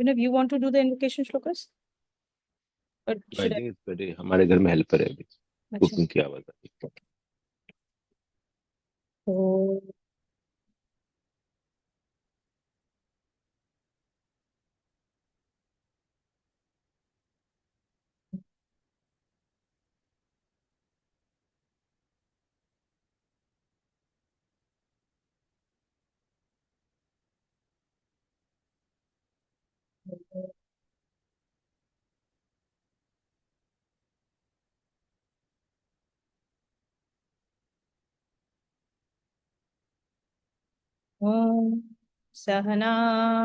Vinay, you want to do the invocation shlokas? Or I should I? Think it's very, हमारे घर में helper है अभी, अच्छा. कुकिंग की आवाज आ रही Oh. ॐ सहना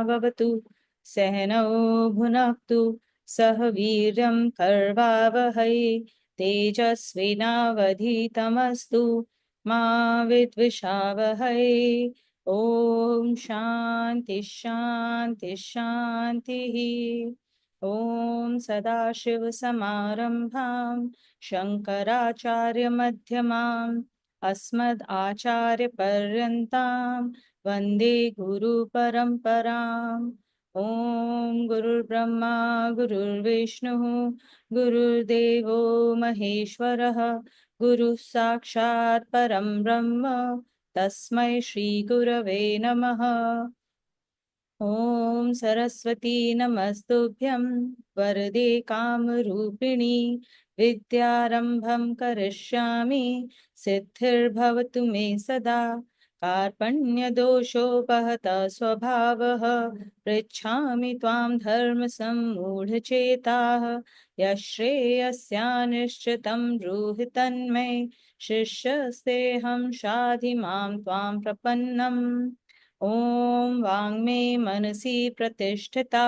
भवतु सहनौ भुनक्तु सह वीर्यं कर्वावहै तेजस्विनावधीतमस्तु मा विद्विषावहै. ॐ शान्ति शान्ति शान्तिः. ॐ सदाशिवसमारम्भां शङ्कराचार्यमध्यमाम् अस्मद् आचार्यपर्यन्तां वन्दे गुरुपरम्पराम्. ॐ गुरुर्ब्रह्मा गुरुर्विष्णुः गुरुर्देवो महेश्वरः गुरुः साक्षात् परं ब्रह्म तस्मै श्रीगुरवे नमः. ॐ सरस्वती नमस्तुभ्यं वरदे कामरूपिणी विद्यारम्भं करिष्यामि सिद्धिर्भवतु मे सदा. कार्पण्यदोषोपहतः स्वभावः पृच्छामि त्वां धर्मसम्मूढचेताः यश्रेयस्यानिश्चितं ब्रूहि तन्मे शिष्यस्तेऽहं शाधि मां त्वां प्रपन्नम्. ॐ वाङ्मे मनसि प्रतिष्ठिता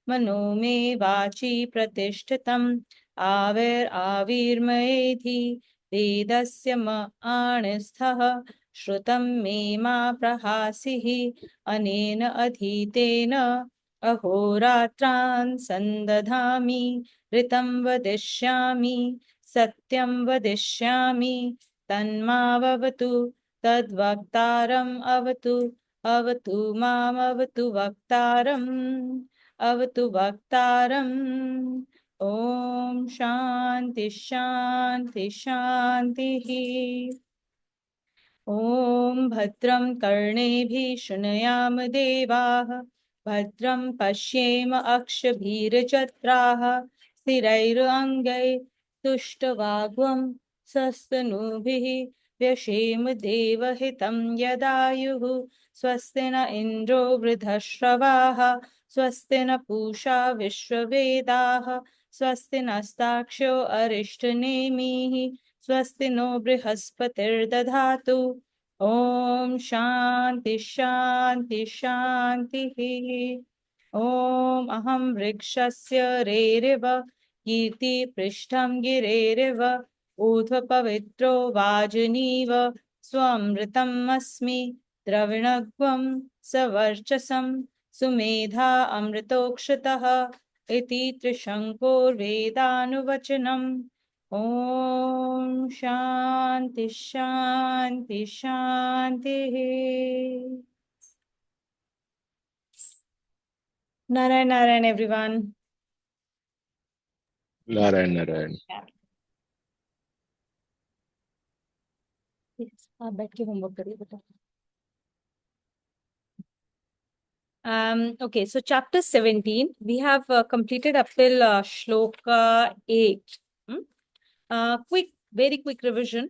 मनो मे वाचि प्रतिष्ठितम् आविर्मयेधि वेदस्य म आणस्थः श्रुतं मे मा प्रहासिः अनेन अधीतेन अहोरात्रान् सन्दधामि ऋतं वदिष्यामि सत्यं वदिष्यामि तन्मावतु तद्वक्तारम् अवतु अवतु मामवतु वक्तारम् अवतु वक्तारम्. ॐ शान्ति शान्ति शान्तिः. ॐ भद्रं कर्णेभिः शृणुयाम देवाः भद्रं पश्येम अक्षभिर्यजत्राः स्थिरैरङ्गैः तुष्टवाग्वं सस्तनूभिः व्यशेम देवहितं यदायुः. स्वस्ति न इन्द्रो वृद्धश्रवाः स्वस्ति न पूषा विश्ववेदाः स्वस्ति नस्ताक्ष्यो अरिष्टनेमिः स्वस्ति नो बृहस्पतिर्दधातु. ॐ शान्ति शान्ति शान्तिः. ॐ अहं वृक्षस्य रेरिव कीर्तिपृष्ठं गिरेरिव ऊर्ध्वपवित्रो वाजनीव स्वमृतम् अस्मि द्रविणग्वं सवर्चसं सुमेधा अमृतोक्षतः इति त्रिशङ्कुर्वेदानुवचनम्. ॐ शान्ति शान्ति शान्तिः. नारायण नारायण एवरीवन. नारायण नारायण. आप बैठ के होमवर्क करिए बेटा. Okay, so chapter 17, we have completed up till shloka 8. Very quick revision.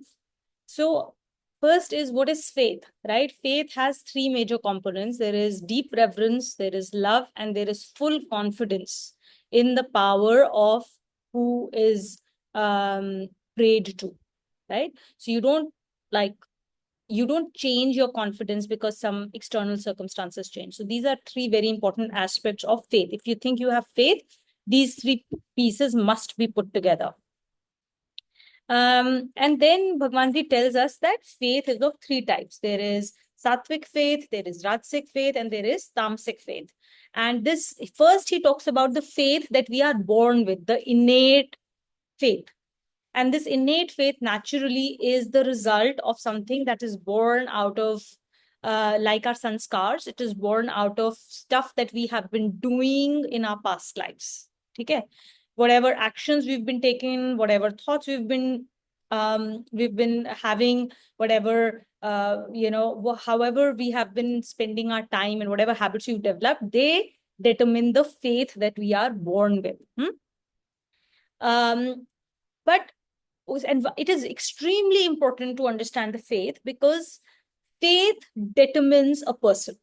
So, first is what is faith, right? Faith has three major components. There is deep reverence, there is love, and there is full confidence in the power of who is prayed to, right? So, you don't change your confidence because some external circumstances change. So these are three very important aspects of faith. If you think you have faith, these three pieces must be put together. And then Bhagwan Ji tells us that faith is of three types. There is sattvic faith, there is rajasic faith, and there is tamasic faith. And this first he talks about the faith that we are born with, the innate faith. And this innate faith naturally is the result of something that is born out of like our sanskars. It is born out of stuff that we have been doing in our past lives. Okay, whatever actions we've been taking, whatever thoughts we've been having, whatever however we have been spending our time, and whatever habits we've developed, they determine the faith that we are born with. But and it is extremely important to understand the faith, because faith determines a person.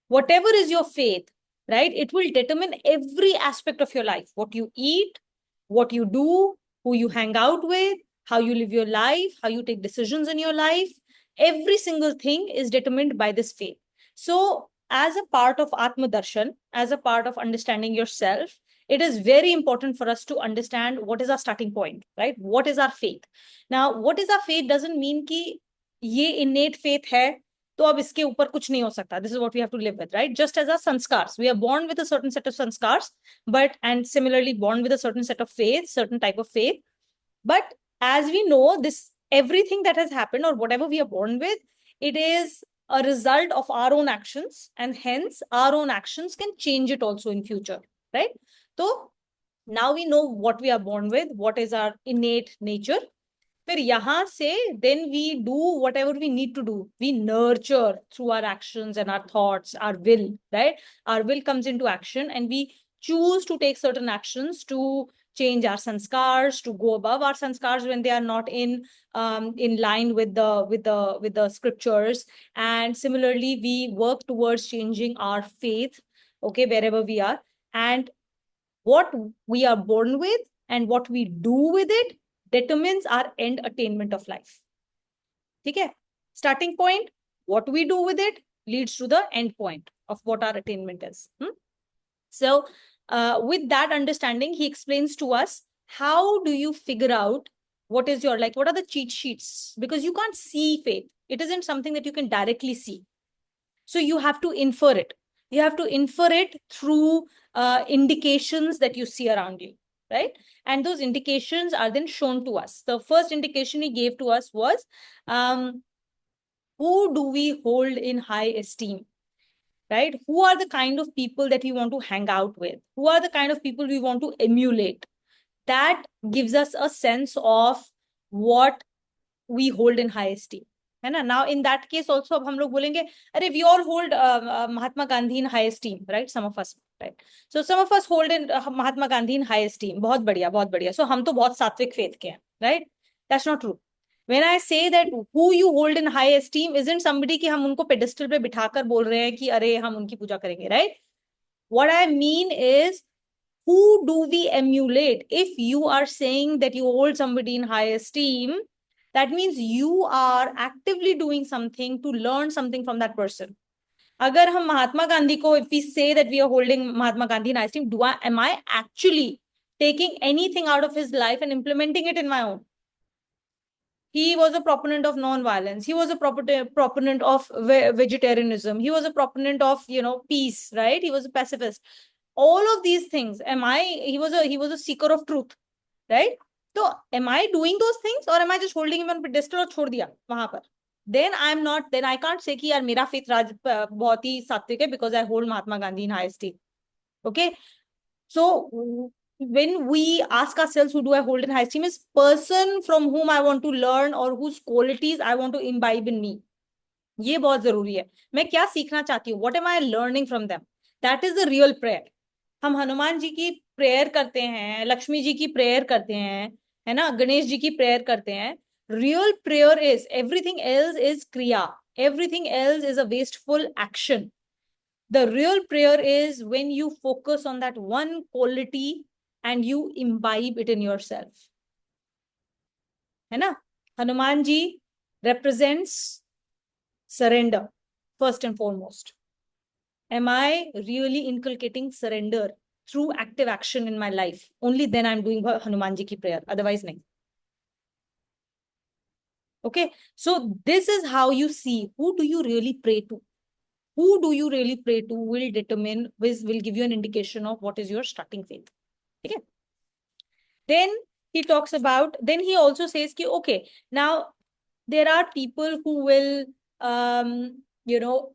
Whatever is your faith, right, it will determine every aspect of your life: what you eat, what you do, who you hang out with, how you live your life, how you take decisions in your life. Every single thing is determined by this faith. So as a part of Atma Darshan, as a part of understanding yourself, it is very important for us to understand what is our starting point, right? What is our faith? Now, what is our faith doesn't mean कि ये innate faith है, तो अब इसके ऊपर कुछ नहीं हो सकता. This is what we have to live with, right? Just as our sanskars, we are born with a certain set of sanskars, and similarly born with a certain set of faith, certain type of faith. But as we know, this everything that has happened, or whatever we are born with, it is a result of our own actions, and hence our own actions can change it also in future, right? So now we know what we are born with, what is our innate nature. फिर यहाँ से then we do whatever we need to do. We nurture through our actions and our thoughts, our will, right? Our will comes into action, and we choose to take certain actions to change our sanskars, to go above our sanskars when they are not in line with the scriptures. And similarly, we work towards changing our faith, okay, wherever we are. And what we are born with and what we do with it determines our end attainment of life. Okay? Starting point, what we do with it leads to the end point of what our attainment is. So with that understanding, he explains to us, how do you figure out what is your, like, what are the cheat sheets? Because you can't see faith. It isn't something that you can directly see. So you have to infer it. You have to infer it through indications that you see around you, right? And those indications are then shown to us. The first indication he gave to us was, who do we hold in high esteem, right? Who are the kind of people that we want to hang out with? Who are the kind of people we want to emulate? That gives us a sense of what we hold in high esteem. है ना? Now in that case also अब हम लोग बोलेंगे, अरे we all hold Mahatma Gandhi in high esteem, right? Some of us, right? So some of us hold in Mahatma Gandhi in high esteem. बहुत बढ़िया, बहुत बढ़िया. So हम तो बहुत सात्विक faith के हैं, right? That's not true. When I say that who you hold in high esteem isn't somebody कि हम उनको pedestal पे बिठाकर बोल रहे हैं कि अरे हम उनकी पूजा करेंगे, right? What I mean is, who do we emulate? If you are saying that you hold somebody in high esteem, that means you are actively doing something to learn something from that person. Agar hum Mahatma Gandhi ko, if we say that we are holding Mahatma Gandhi in high esteem, am I actually taking anything out of his life and implementing it in my own? He was a proponent of non-violence. He was a proponent of vegetarianism. He was a proponent of, peace, right? He was a pacifist. All of these things, he was a seeker of truth, right? So am I doing those things, or am I just holding him on pedestal और छोड़ दिया वहां पर? Then I can't say कि यार मेरा faith बहुत ही सात्विक है because I hold Mahatma Gandhi in high esteem. Okay, so when we ask ourselves, who do I hold in high esteem, is person from whom I want to learn or whose qualities I want to imbibe in me. ये बहुत जरूरी है. मैं क्या सीखना चाहती हूँ? What am I learning from them? That is the real prayer. हम हनुमान जी की प्रेयर करते हैं, लक्ष्मी जी की प्रेयर करते हैं, है ना, गणेश जी की प्रेयर करते हैं. Real prayer is, everything else is kriya. Everything else is a wasteful action. The real prayer is when you focus on that one quality and you imbibe it in yourself. है ना? Hanuman ji represents surrender, first and foremost. Am I really inculcating surrender through active action in my life? Only then I'm doing Hanuman ji ki prayer. Otherwise, nahi. Okay, so this is how you see, who do you really pray to? Who do you really pray to will give you an indication of what is your starting faith. Okay. Then he talks about, then he also says, okay, now there are people who will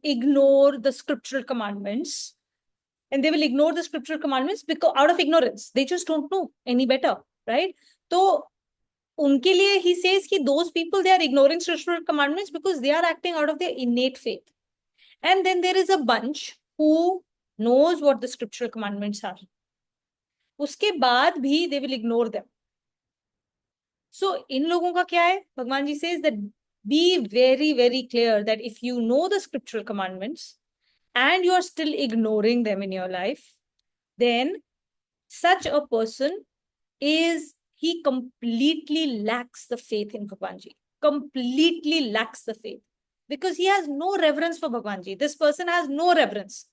ignore the scriptural commandments, and they will ignore the scriptural commandments because out of ignorance, they just don't know any better, right? So unke liye he says ki those people, they are ignoring scriptural commandments because they are acting out of their innate faith. And then there is a bunch who knows what the scriptural commandments are. उसके बाद भी they will ignore them. So इन लोगों का क्या है? भगवान जी says that be very, very clear that if you know the scriptural commandments and you are still ignoring them in your life, then such a person he completely lacks the faith in Bhagwan Ji. Completely lacks the faith. Because he has no reverence for Bhagwan Ji. This person has no reverence.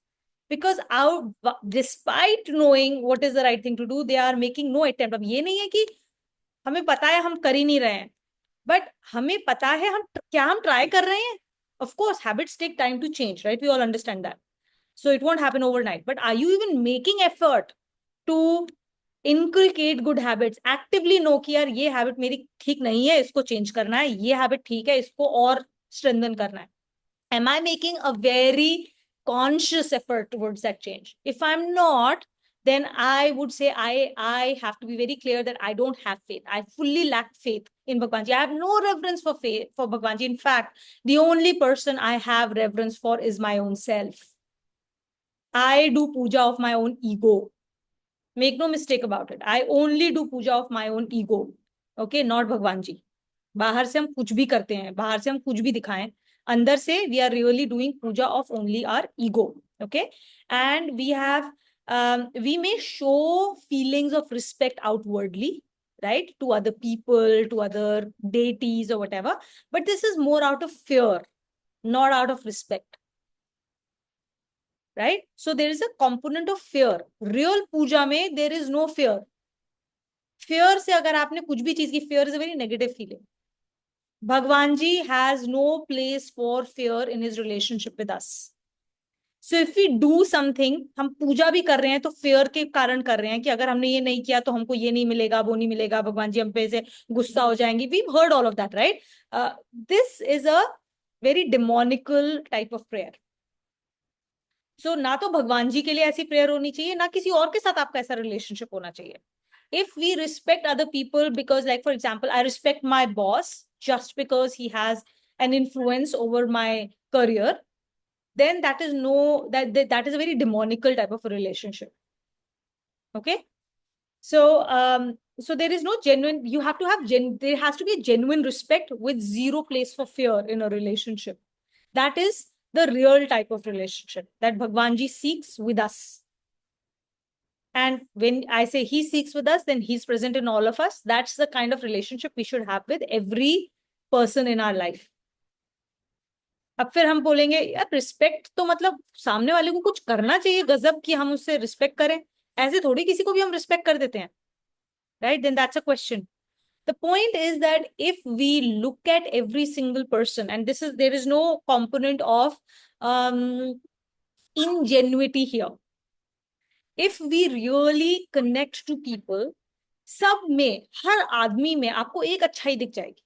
Because despite knowing what is the right thing to do, they are making no attempt. अब ये नहीं है कि हमें पता है हम कर ही नहीं रहे हैं, but हमें पता है हम try कर रहे हैं. Of course, habits take time to change, right? We all understand that. So it won't happen overnight. But are you even making effort to inculcate good habits? Actively know कि यार ये habit मेरी ठीक नहीं है, इसको change करना है, ये habit ठीक है, इसको और strengthen करना है. Am I making a very conscious effort towards that change? If I'm not, then I would say I have to be very clear that I don't have faith. I fully lack faith in Bhagwan Ji. I have no reverence for faith for Bhagwan Ji. In fact, the only person I have reverence for is my own self. I do puja of my own ego. Make no mistake about it. I only do puja of my own ego. Okay, not Bhagwan Ji. बाहर से हम कुछ भी करते हैं, बाहर से हम कुछ भी दिखाएं, अंदर से we are really doing puja of only our ego. Okay, and we may show feelings of respect outwardly, right, to other people, to other deities or whatever, but this is more out of fear, not out of respect. Right? So there is a component of fear. Real puja mein there is no fear. Fear se agar aapne kuch bhi cheez ki, fear is a very negative feeling. Bhagwan Ji has no place for fear in his relationship with us. So if we do something, हम पूजा भी कर रहे हैं तो fear के कारण कर रहे हैं कि अगर हमने ये नहीं किया तो हमको ये नहीं मिलेगा, वो नहीं मिलेगा, भगवान जी हम पे से गुस्सा हो जाएंगे. We've heard all of that, right? This is a very demonical type of prayer. So ना तो भगवान जी के लिए ऐसी प्रेयर होनी चाहिए, ना किसी और के साथ आपका ऐसा रिलेशनशिप होना चाहिए. If we respect other people because, like for example, I respect my boss just because he has an influence over my career, then that is that is a very demonical type of a relationship. Okay, so so there is no genuine. You have to have there has to be a genuine respect with zero place for fear in a relationship. That is the real type of relationship that Bhagwan Ji seeks with us. And when I say he seeks with us, then he's present in all of us. That's the kind of relationship we should have with every person in our life. अब फिर हम बोलेंगे यार respect तो मतलब सामने वाले को कुछ करना चाहिए गजब कि हम उससे रिस्पेक्ट करें, ऐसे थोड़ी किसी को भी हम रिस्पेक्ट कर देते हैं, right? Then that's a question. The point is that if we look at every single person, and there is no component of ingenuity here. If we really connect to people, सब में हर आदमी में आपको एक अच्छाई दिख जाएगी.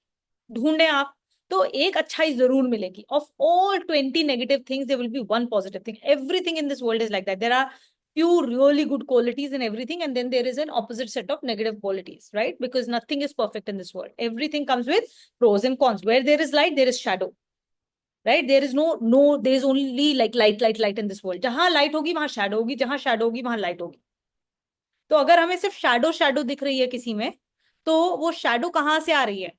ढूंढे आप तो एक अच्छाई जरूर मिलेगी. Of all 20 negative things, there will be one positive thing. Everything in this world is like that. There are few really good qualities in everything, and then there is an opposite set of negative qualities, right? Because nothing is perfect in this world. Everything comes with pros and cons. Where there is light, there is shadow. Right? There is there is only like light in this world. जहां light होगी वहां shadow होगी, जहां shadow होगी वहां light होगी. तो अगर हमें सिर्फ shadow दिख रही है किसी में, तो वो shadow कहां से आ रही है?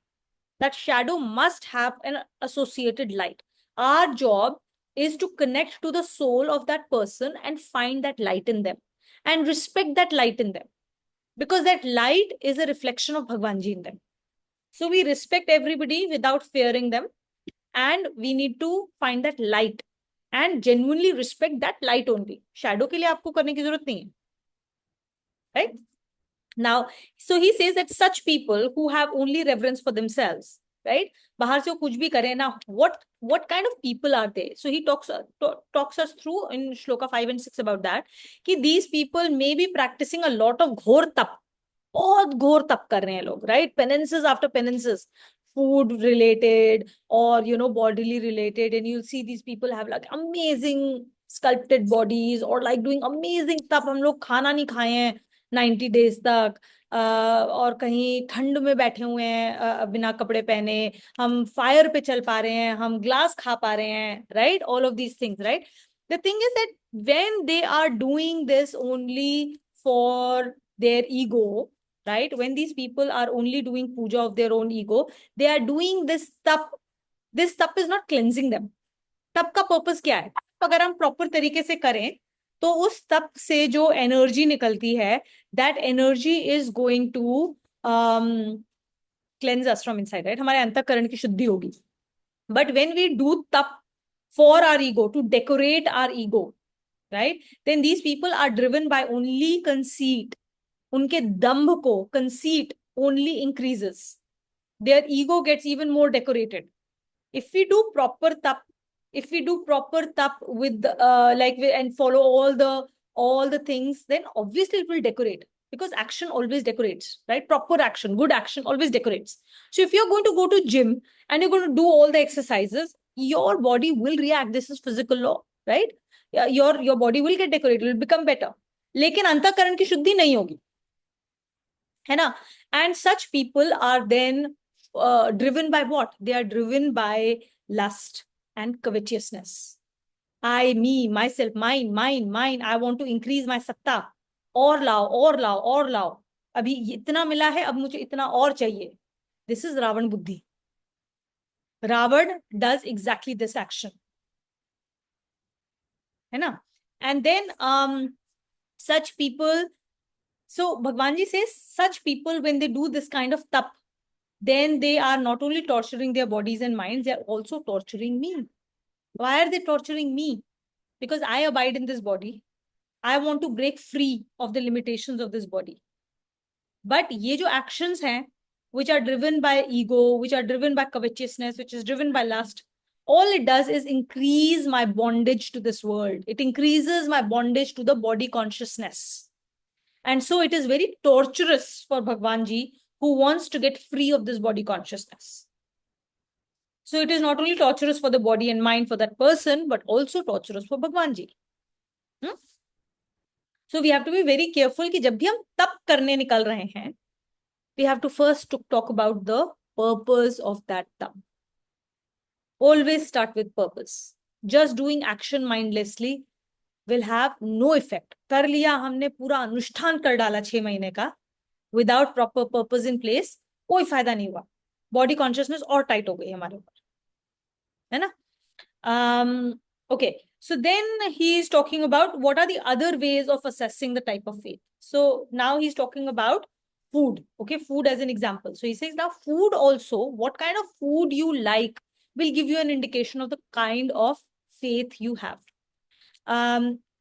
That shadow must have an associated light. Our job is to connect to the soul of that person and find that light in them and respect that light in them, because that light is a reflection of Bhagwan Ji in them. So we respect everybody without fearing them, and we need to find that light and genuinely respect that light only. Shadow के लिए आपको करने की जरूरत नहीं है, right? Now, so he says that such people who have only reverence for themselves, right? बाहर से वो कुछ भी करें ना, what kind of people are they? So he talks us through in shloka 5 and 6 about that, कि these people may be practicing a lot of घोर तप. बहुत घोर तप कर रहे हैं लोग, right? Penances after penances, food related or bodily related, and you'll see these people have like amazing sculpted bodies or like doing amazing stuff. हम लोग खाना नहीं खाए हैं 90 days तक, और कहीं ठंड में बैठे हुए हैं बिना कपड़े पहने, हम फायर पे चल पा रहे हैं, हम ग्लास खा पा रहे हैं, right? All of these things, right? The thing is that when they are doing this only for their ego, right? When these people are only doing puja of their own ego, they are doing this stuff. This stuff is not cleansing them. तप का purpose क्या है? अगर हम proper तरीके से करें तो उस तप से जो एनर्जी निकलती है, that energy is going to cleanse us from inside, right? हमारे अंतःकरण की शुद्धि होगी. But when we do tap for our ego, to decorate our ego, right? Then these people are driven by only conceit. उनके दंभ को, conceit only increases. Their ego gets even more decorated. If we do proper tap, with and follow all the things, then obviously it will decorate, because action always decorates, right? Proper action, good action always decorates. So if you're going to go to gym and you're going to do all the exercises, your body will react. This is physical law, right? Your body will get decorated, will become better. लेकिन अंतःकरण की शुद्धि नहीं होगी, है ना? And such people are then driven by what? They are driven by lust and covetousness. I, me, myself, mine. I want to increase my satta. और लाओ. अभी इतना मिला है, अब मुझे इतना और चाहिए. This is Ravan buddhi. Ravan does exactly this action. है ना? And then such people, so Bhagwan Ji says, such people, when they do this kind of tap, then they are not only torturing their bodies and minds, they are also torturing me. Why are they torturing me? Because I abide in this body. I want to break free of the limitations of this body. But ye jo actions hain, which are driven by ego, which are driven by covetousness, which is driven by lust, all it does is increase my bondage to this world. It increases my bondage to the body consciousness. And so it is very torturous for Bhagwan Ji, who wants to get free of this body consciousness. So it is not only torturous for the body and mind for that person, but also torturous for Bhagwan Ji. So we have to be very careful कि जब भी हम तप करने निकल रहे हैं, we have to first talk about the purpose of that tap. Always start with purpose. Just doing action mindlessly will have no effect. कर लिया हमने, पूरा अनुष्ठान कर डाला 6 महीने का, without proper purpose in place, कोई फायदा नहीं हुआ. Body consciousness और tight हो गई हमारे ऊपर, है ना? Okay, so then he is talking about what are the other ways of assessing the type of faith. So now he's talking about food. Okay, food as an example. So he says now food also, what kind of food you like will give you an indication of the kind of faith you have.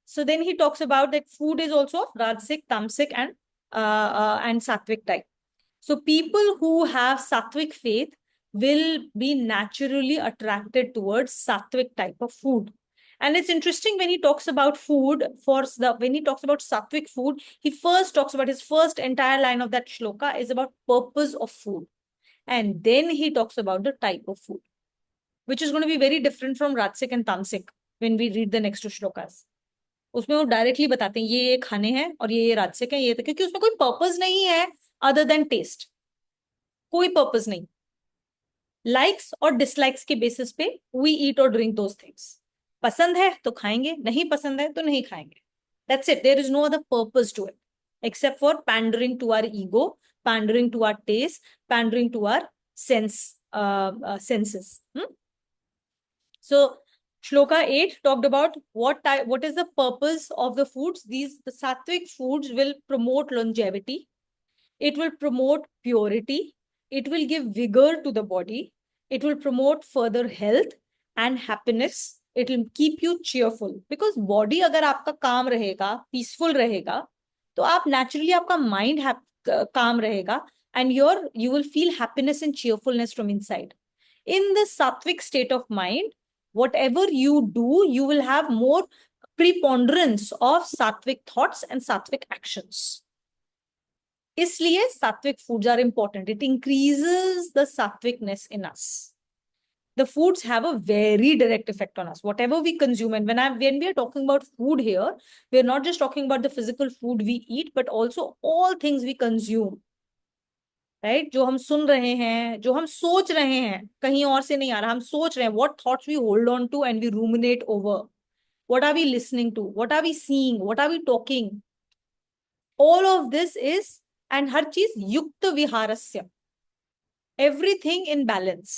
So then he talks about that food is also Rajasic, Tamasic, and Sattvic type. So people who have Sattvic faith will be naturally attracted towards Sattvic type of food. And it's interesting when he talks about food, when he talks about Sattvic food, he first talks about his first entire line of that shloka is about purpose of food. And then he talks about the type of food, which is going to be very different from Rajasic and Tamasic when we read the next two shlokas. उसमें वो directly बताते हैं ये खाने हैं और ये राजसिक है, ये तो, क्योंकि उसमें कोई पर्पस नहीं है अदर देन टेस्ट. कोई पर्पस नहीं. लाइक्स और डिसलाइक्स के बेसिस पे वी ईट और ड्रिंक दोस थिंग्स. पसंद है तो खाएंगे, नहीं पसंद है तो नहीं खाएंगे. That's it. There is no other purpose to it except for pandering to our ego, pandering to our taste, pandering to our senses. So Shloka 8 talked about what is the purpose of the foods. The sattvic foods will promote longevity. It will promote purity. It will give vigor to the body. It will promote further health and happiness. It will keep you cheerful. Because body अगर आपका calm रहेगा, peaceful रहेगा, तो आप naturally आपका mind calm रहेगा, and you will feel happiness and cheerfulness from inside. In the sattvic state of mind, whatever you do, you will have more preponderance of sattvic thoughts and sattvic actions. इसलिए sattvic foods are important. It increases the sattwicness in us. The foods have a very direct effect on us. Whatever we consume, and when we are talking about food here, we are not just talking about the physical food we eat, but also all things we consume. Right? जो हम सुन रहे हैं, जो हम सोच रहे हैं, कहीं और से नहीं आ रहा, हम सोच रहे हैं. What thoughts we hold on to and we ruminate over. What are we listening to? What are we seeing? What are we talking? All of this is, and हर चीज युक्त विहारस्य. Everything in balance.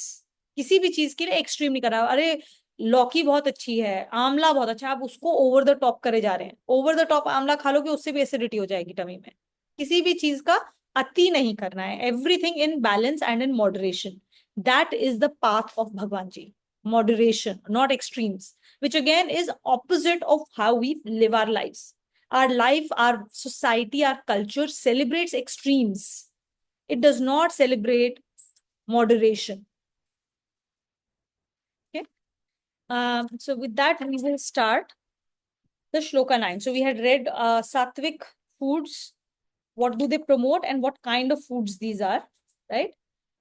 किसी भी चीज के लिए extreme नहीं करा. अरे लौकी बहुत अच्छी है, आंवला बहुत अच्छा, आप उसको ओवर द टॉप करे जा रहे हैं. ओवर द टॉप आंवला खा लोगे, उससे भी एसिडिटी हो जाएगी टमी में. किसी भी चीज का अति नहीं करना है. Everything in balance and in moderation. That is the path of भगवान जी. Moderation, not extremes, which again is opposite of how we live our lives. Our life, our society, our culture celebrates extremes. It does not celebrate moderation. Okay. So with that, we will start the shloka 9. So we had read sattvic foods. What do they promote and what kind of foods these are, right?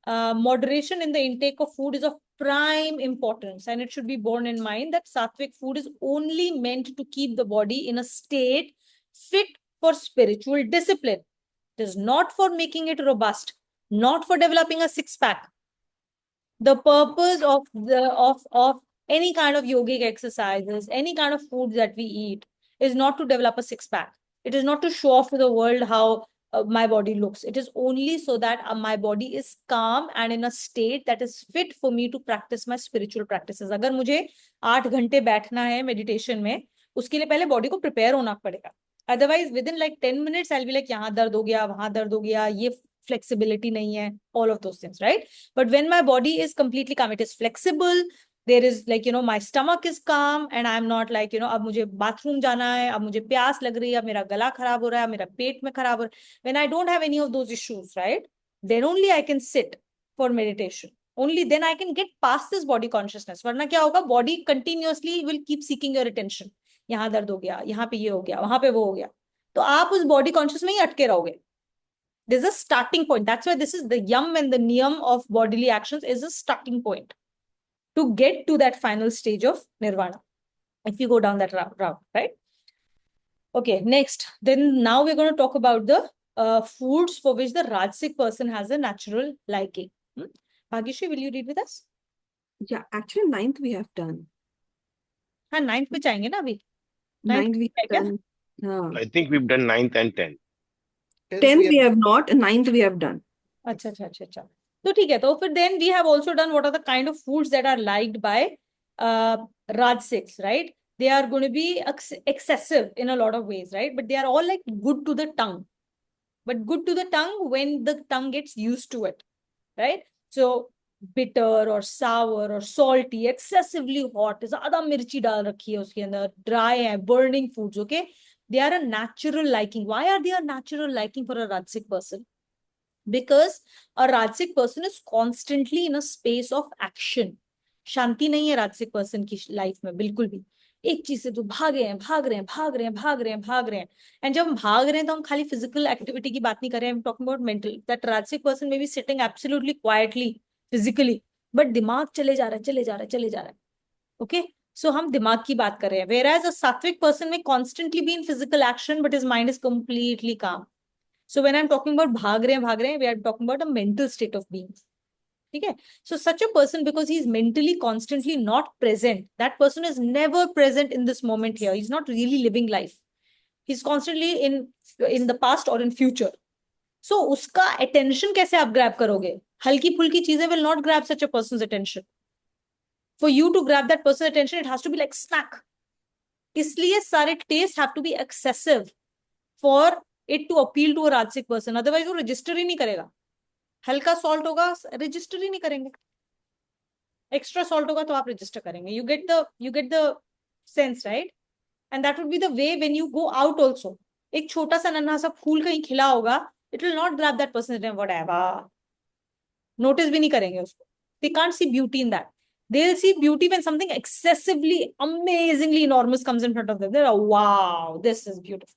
Moderation in the intake of food is of prime importance, and it should be borne in mind that sattvic food is only meant to keep the body in a state fit for spiritual discipline. It is not for making it robust, not for developing a six-pack. The purpose of any kind of yogic exercises, any kind of food that we eat, is not to develop a six-pack. It is not to show off to the world how my body looks. It is only so that my body is calm and in a state that is fit for me to practice my spiritual practices. अगर मुझे 8 घंटे बैठना है meditation में, उसके लिए पहले body को prepare होना पड़ेगा. Otherwise, within like 10 minutes, I'll be like, यहाँ दर्द हो गया, वहाँ दर्द हो गया, ये flexibility नहीं है, all of those things, right? But when my body is completely calm, it is flexible. There is like, my stomach is calm and I'm not like, अब मुझे bathroom जाना है, अब मुझे प्यास लग रही है, अब मेरा गला खराब हो रहा है, मेरा पेट में खराब हो रहा है. When I don't have any of those issues, right? Then only I can sit for meditation. Only then I can get past this body consciousness. वरना क्या होगा? Body continuously will keep seeking your attention. यहाँ दर्द हो गया, यहाँ पे ये हो गया, वहां पे वो हो गया. तो आप उस body conscious में ही अटके रहोगे. There's a starting point. That's why this is the yam and the niyam of bodily actions is a starting point to get to that final stage of nirvana. If you go down that route, right? Okay, next. Then now we're going to talk about the foods for which the Rajasic person has a natural liking. Bhagishri, will you read with us? Yeah, actually, 9th we have done. हाँ, 9th पे जाएंगे ना अभी. 9th we है have क्या? done. हाँ. I think we've done 9th and 10th. 10th we have not, 9th we have done. अच्छा. तो ठीक है. तो फिर then we have also done what are the kind of foods that are liked by Rajasics, right? They are going to be excessive in a lot of ways, right? But they are all like good to the tongue. But good to the tongue when the tongue gets used to it, right? So bitter or sour or salty, excessively hot, ज़्यादा मिर्ची डाल रखी है उसके अंदर, dry है, burning foods, okay? They are a natural liking. Why are they a natural liking for a Rajasic person? Because a Rajasic person is constantly in a space of action. शांति नहीं है राजसिक पर्सन की life में बिल्कुल भी. एक चीज से तो भाग रहे हैं. एंड जब हम भाग रहे हैं तो हम खाली फिजिकल एक्टिविटी की बात नहीं कर रहे हैं. Talking about mental. दैट राजसिक person may be sitting absolutely quietly physically, but दिमाग चले जा रहा है. ओके, सो हम दिमाग की बात कर रहे हैं. whereas a sattvic person may constantly be in physical action but his mind is completely calm. So when I'm talking about भाग रहे हैं, we are talking about a mental state of being. Okay, so such a person, because he's mentally constantly not present, that person is never present in this moment here. He's not really living life. He's constantly in the past or in future. So उसका attention कैसे आप grab करोगे? हल्की फुल्की चीजें will not grab such a person's attention. For you to grab that person's attention, it has to be like snack. इसलिए सारे tastes have to be excessive for it to appeal to a Rajasic person. Otherwise वो register ही नहीं करेगा. हल्का salt होगा, register ही नहीं करेंगे. Extra salt होगा तो आप रजिस्टर करेंगे. You get the sense, right? And that would be the way when you go out also. एक छोटा सा नन्हा सा फूल कहीं खिला होगा, it will not grab that person. Whatever, notice भी नहीं करेंगे उसको. They can't see beauty in that. They will see beauty when something excessively, amazingly enormous comes in front of them. They're like, wow, this is beautiful.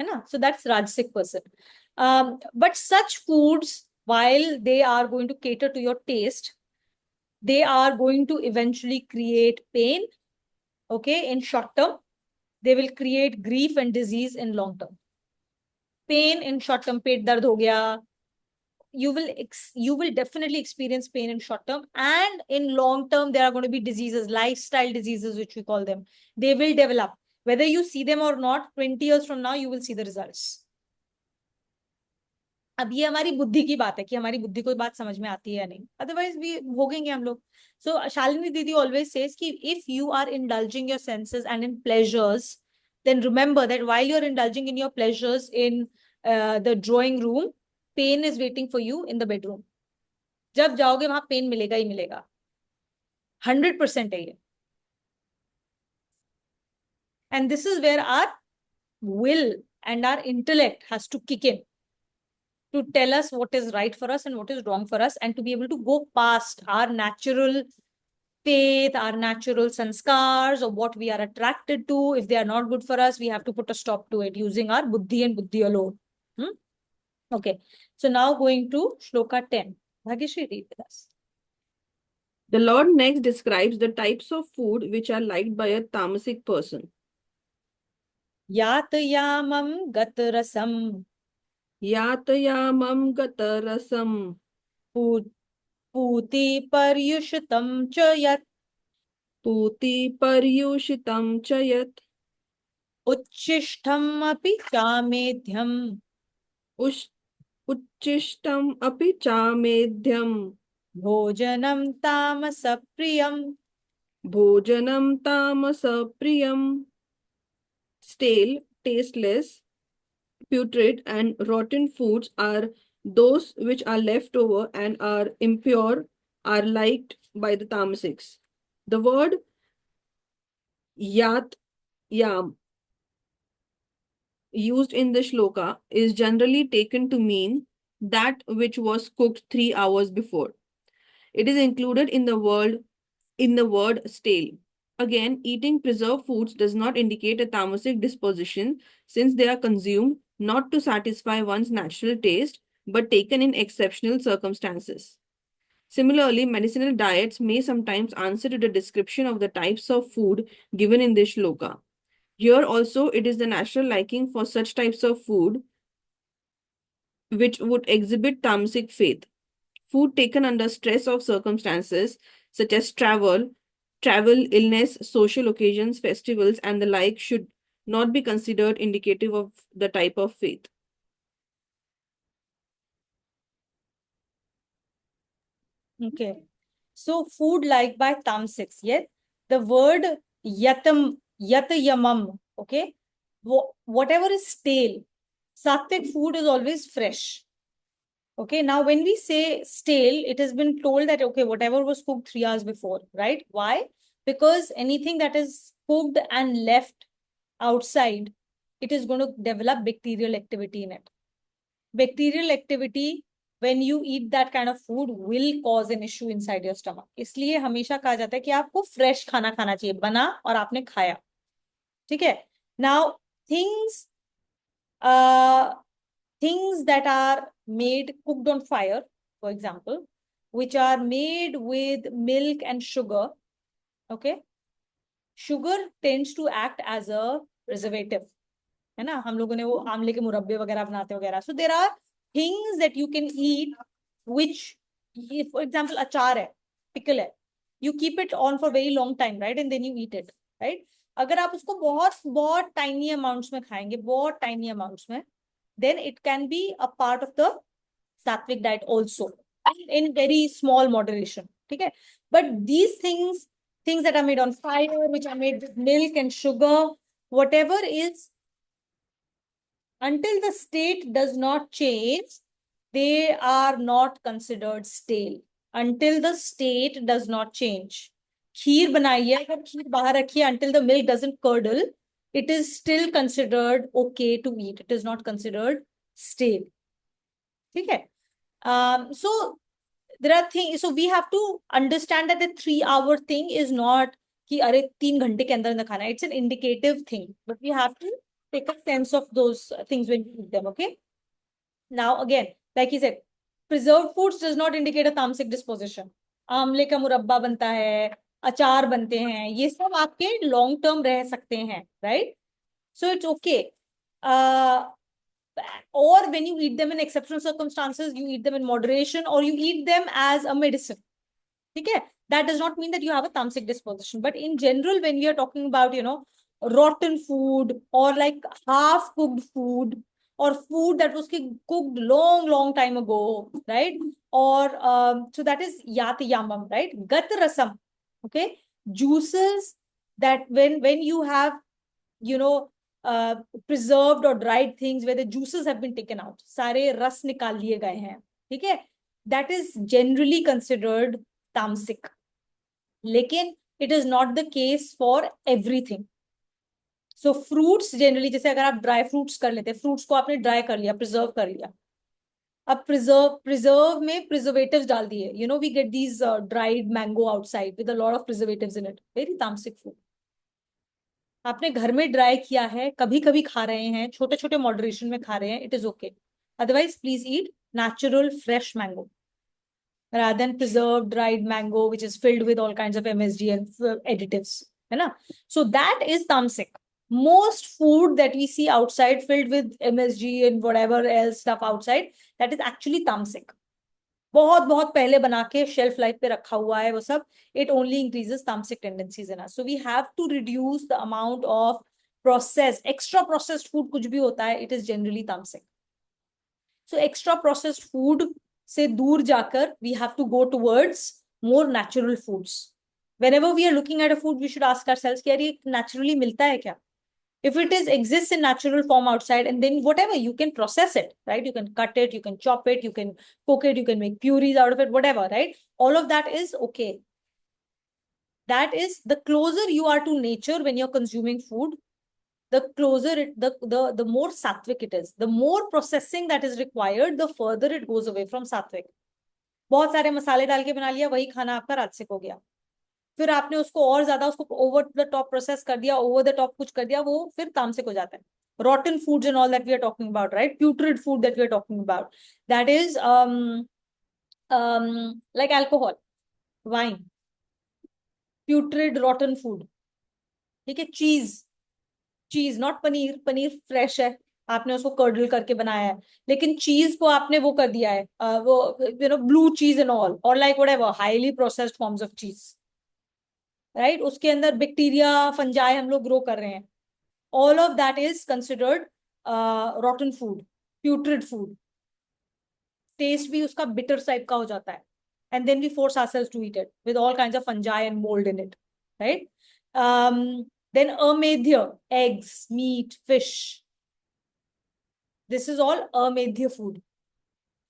है ना? So that's Rajasic person. But such foods, while they are going to cater to your taste, they are going to eventually create pain, okay, in short term. They will create grief and disease in long term. Pain in short term, पेट दर्द हो गया, you will definitely experience pain in short term, and in long term there are going to be diseases, lifestyle diseases, which we call them. They will develop, whether you see them or not. 20 years from now you will see the results. अब ये हमारी बुद्धि की बात है कि हमारी बुद्धि को बात समझ में आती है या नहीं, अदरवाइज भी भोगेंगे हम लोग. सो शालिनी दीदी always says कि if you are indulging your senses and in pleasures, then remember that while you're indulging in your pleasures in the drawing room, pain is waiting for you in the bedroom. जब जाओगे वहां pen मिलेगा ही मिलेगा, 100% है ये. And this is where our will and our intellect has to kick in to tell us what is right for us and what is wrong for us, and to be able to go past our natural faith, our natural sanskars, or what we are attracted to. If they are not good for us, we have to put a stop to it using our buddhi and buddhi alone. Okay, so now going to shloka 10. Bhagyashree, read with us. The Lord next describes the types of food which are liked by a tamasic person. Yatayamam gatarasam. Yatayamam gatarasam. Puti paryushitam cha yat. Puti paryushitam cha yat. Uchishtham api chamedhyam. Uchishtam api chamedhyam. Bhojanam tamasapriyam. Bhojanam tamasapriyam. Stale, tasteless, putrid, and rotten foods are those which are left over and are impure, are liked by the tamasics. The word yat yam used in the shloka is generally taken to mean that which was cooked 3 hours before. It is included in the word stale. Again, eating preserved foods does not indicate a tamasic disposition, since they are consumed not to satisfy one's natural taste, but taken in exceptional circumstances. Similarly, medicinal diets may sometimes answer to the description of the types of food given in this shloka. Here also, it is the natural liking for such types of food which would exhibit tamasic faith. Food taken under stress of circumstances such as travel, illness, social occasions, festivals, and the like should not be considered indicative of the type of faith. Okay. So food liked by tamasics. Yes. The word yatayamam. Okay. Whatever is stale, sattvic food is always fresh. Okay. Now, when we say stale, it has been told that, okay, whatever was cooked 3 hours before, right? Why? Because anything that is cooked and left outside, it is going to develop bacterial activity in it. Bacterial activity, when you eat that kind of food, will cause an issue inside your stomach. इसलिए हमेशा कहा जाता है कि आपको fresh खाना खाना चाहिए, बना और आपने खाया. ठीक है? Now, things that are made, cooked on fire, for example, which are made with milk and sugar, okay? Sugar tends to act as a preservative. है ना? हम लोगों ने वो आमले के मुरब्बे वगैरह बनाते वगैरह. So there are things that you can eat which, if, for example, achar है, pickle है, you keep it on for very long time, right? And then you eat it, right? अगर आप उसको बहुत tiny amounts में खाएंगे, बहुत tiny amounts में, then it can be a part of the sattvic diet also, in very small moderation. ठीक है? But these things that are made on fire, which are made with milk and sugar, whatever is, until the state does not change, they are not considered stale. Until the state does not change. Kheer banaiye, agar kheer bahar rakhiye, until the milk doesn't curdle, it is still considered okay to eat. It is not considered stale. Okay. So there are things. So we have to understand that the 3-hour thing is not कि अरे 3 घंटे के अंदर ना खाना. It's an indicative thing, but we have to take a sense of those things when you eat them, okay? Now, again, like he said, preserved foods does not indicate a tamasic disposition. आमले का मुरब्बा बनता है, अचार बनते हैं, ये सब आपके लॉन्ग टर्म रह सकते हैं, right? So it's okay. Or when you eat them in exceptional circumstances, you eat them in moderation, or you eat them as a medicine. Okay? That does not mean that you have a tamasic disposition. But in general, when we are talking about, rotten food or like half-cooked food or food that was cooked long time ago, right? Or so that is yat yamam, right? Gat rasam, okay? Juices that when you have, preserved or dried things where the juices have been taken out, सारे रस निकाल लिए गए हैं, ठीक है? That is generally considered tamasic. लेकिन it is not the case for everything. So fruits generally, जैसे अगर आप ड्राई फ्रूट्स कर लेते हैं, फ्रूट्स को आपने ड्राई कर लिया, प्रिजर्व कर लिया, अब प्रिजर्व में प्रिजर्वेटिव्स डाल दिए, we get these dried mango outside with a lot of preservatives in it, very tamasic food. आपने घर में ड्राई किया है, कभी कभी खा रहे हैं, छोटे छोटे मॉडरेशन में खा रहे हैं, it is okay. Otherwise please eat natural fresh mango rather than preserved dried mango which is filled with all kinds of MSG and additives, है ना? So that is tamasic. Most food that we see outside filled with MSG and whatever else stuff outside, that is actually tamasic. बहुत बहुत पहले बना के shelf life पे रखा हुआ है वो सब, it only increases tamasic tendencies in us. So we have to reduce the amount of processed, extra processed food कुछ भी होता है, it is generally tamasic. So extra processed food से दूर जाकर we have to go towards more natural foods. Whenever we are looking at a food, we should ask ourselves कि यार ये naturally मिलता है क्या? If it exists in natural form outside, and then whatever, you can process it, right? You can cut it, you can chop it, you can cook it, you can make purees out of it, whatever, right? All of that is okay. That is, the closer you are to nature when you're consuming food, the closer the more sattvic it is. The more processing that is required, the further it goes away from sattvic. बहुत सारे मसाले डाल के बना लिया, वही खाना आपका राजसिक हो गया. फिर आपने उसको और ज्यादा उसको ओवर द टॉप प्रोसेस कर दिया, ओवर द टॉप कुछ कर दिया, वो फिर तामसिक हो जाता है. Rotten foods and all that we are talking about, right? Putrid food that we are talking about, that is like alcohol, wine, putrid rotten food. ठीक है? चीज नॉट पनीर. पनीर फ्रेश है, आपने उसको कर्डल करके बनाया है, लेकिन चीज को आपने वो कर दिया है, वो ब्लू चीज एंड ऑल, और like whatever highly processed forms of चीज, राइट? उसके अंदर बैक्टीरिया, फंजाई हम लोग ग्रो कर रहे हैं. All of that is considered rotten food, putrid food. Taste भी उसका bitter type का हो जाता है. And then we force ourselves to eat it with all kinds of fungi and mold in it, right? Then amedhya, eggs, meat, fish. This is all amedhya food.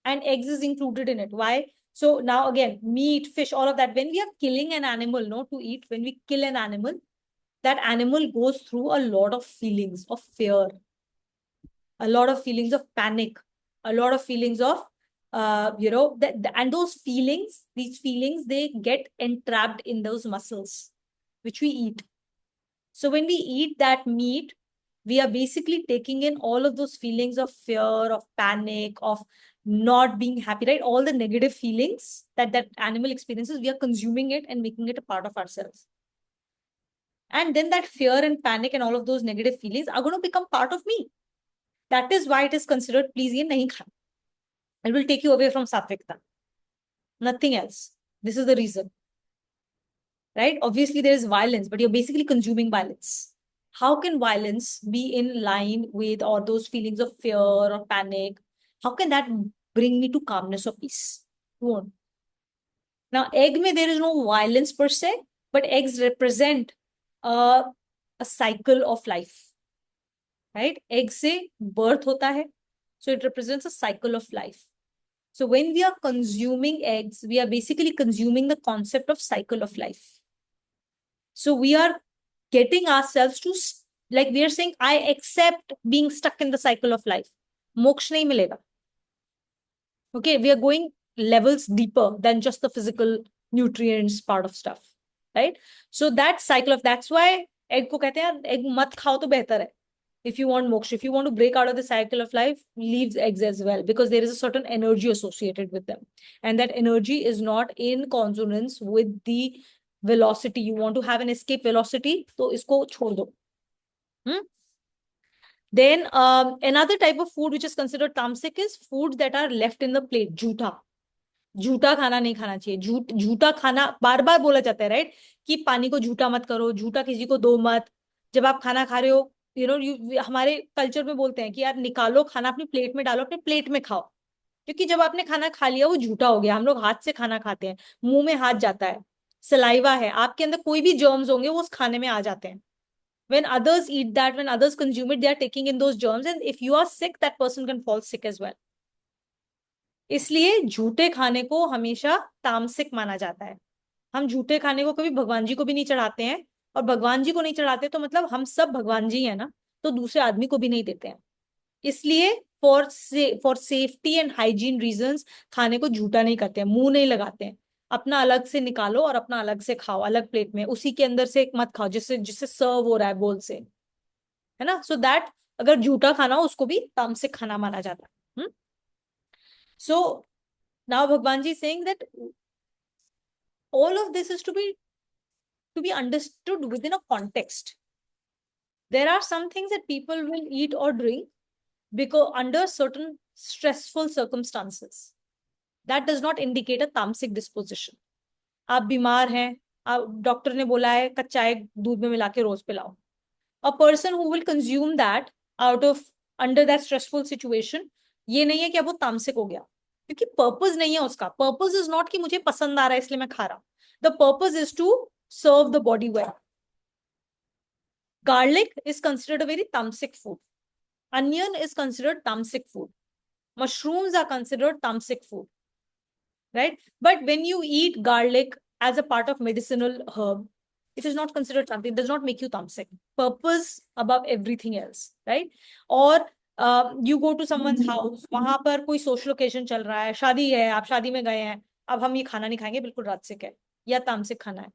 And eggs is included in it. Why? So now again, meat, fish, all of that. When we are killing an animal, to eat, when we kill an animal, that animal goes through a lot of feelings of fear, a lot of feelings of panic, a lot of feelings of, and those feelings, these feelings, they get entrapped in those muscles, which we eat. So when we eat that meat, we are basically taking in all of those feelings of fear, of panic, of not being happy, right? All the negative feelings that that animal experiences, we are consuming it and making it a part of ourselves. And then that fear and panic and all of those negative feelings are going to become part of me. That is why it is considered, please ye nahi khana. It will take you away from sattvikta. Nothing else. This is the reason. Right? Obviously, there is violence, but you're basically consuming violence. How can violence be in line with all those feelings of fear or panic? How can that bring me to calmness or peace? Won't. Now, egg mein there is no violence per se, but eggs represent a cycle of life, right? Egg se birth hota hai, so it represents a cycle of life. So when we are consuming eggs, we are basically consuming the concept of cycle of life. So we are getting ourselves to, like we are saying, I accept being stuck in the cycle of life. Moksha nahi milega. Okay, we are going levels deeper than just the physical nutrients part of stuff. Right? So that cycle of, that's why egg को कहते हैं egg मत खाओ तो बेहतर है. if you want moksha, if you want to break out of the cycle of life, leaves eggs as well, because there is a certain energy associated with them. And that energy is not in consonance with the velocity. You want to have an escape velocity, तो इसको छोड़ दो. Then another type of food which is considered tamasic is foods that are left in the plate. झूठा खाना नहीं खाना चाहिए. झूठा खाना बार बार बोला जाता है, राइट, कि पानी को झूठा मत करो, झूठा किसी को दो मत. जब आप खाना खा रहे हो, हमारे कल्चर में बोलते हैं कि यार निकालो खाना, अपनी प्लेट में डालो, अपने प्लेट में खाओ. क्योंकि जब आपने खाना खा लिया वो झूठा हो गया. हम लोग हाथ से खाना खाते हैं, मुंह में हाथ जाता है, सलाइवा है, आपके अंदर कोई भी जर्म्स होंगे वो उस खाने में आ जाते हैं. When others eat that, when others consume it, they are taking in those germs, and if you are sick, that person can fall sick as well. इसलिए झूठे खाने को हमेशा तामसिक माना जाता है. हम झूठे खाने को कभी भगवान जी को भी नहीं चढ़ाते हैं, और भगवान जी को नहीं चढ़ाते तो मतलब हम सब भगवान जी हैं ना, तो दूसरे आदमी को भी नहीं देते हैं. इसलिए for safety and hygiene reasons खाने को झूठा नहीं करते हैं, मुंह नहीं लगाते हैं. अपना अलग से निकालो और अपना अलग से खाओ, अलग प्लेट में, उसी के अंदर से एक मत खाओ जिससे जिससे सर्व हो रहा है बोल से, है ना. सो दैट अगर झूठा खाना हो उसको भी तामसिक खाना माना जाता है. So now Bhagwan ji saying that all of this is to be understood within a context. There are some things that people will eat or drink because under certain stressful circumstances. That does not indicate a tamasic disposition. आप बीमार हैं, doctor ने बोला है कच्चा egg दूध में मिला के रोज पिलाओ. A person who will consume that out of under that stressful situation, ये नहीं है कि अब वो तामसिक हो गया, क्योंकि पर्पस नहीं है उसका. पर्पस इज नॉट कि मुझे पसंद आ रहा है इसलिए मैं खा रहा हूं. The purpose is to serve the body well. Garlic is considered a very tamasic food. Onion is considered tamasic food. Mushrooms are considered tamasic food, right? But when you eat garlic as a part of medicinal herb, it is not considered something. It does not make you tamasic. Purpose above everything else, right? Or you go to someone's house, वहां पर कोई social occasion चल रहा है, शादी है, आप शादी में गए हैं, अब हम ये खाना नहीं खाएंगे, बिल्कुल राजसिक है या तामसिक खाना है,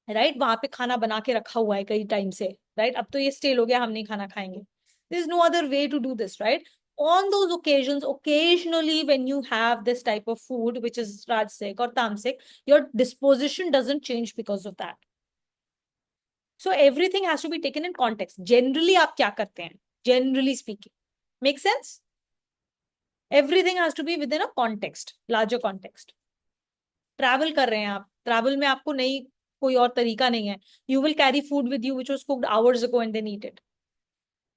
राइट. वहां पे खाना बना के रखा हुआ है कई टाइम से, राइट, अब तो ये स्टेल हो गया, हम नहीं खाना खाएंगे. There is no other way to do this, right. On those occasions, occasionally when you have this type of food which is rajasic or tamasic, your disposition doesn't change because of that. So everything has to be taken in context. Generally आप क्या करते हैं, generally speaking, make sense? Everything has to be within a context, larger context. Travel कर रहे हैं आप, travel में आपको नहीं कोई और तरीका नहीं है. You will carry food with you which was cooked hours ago and then eat it.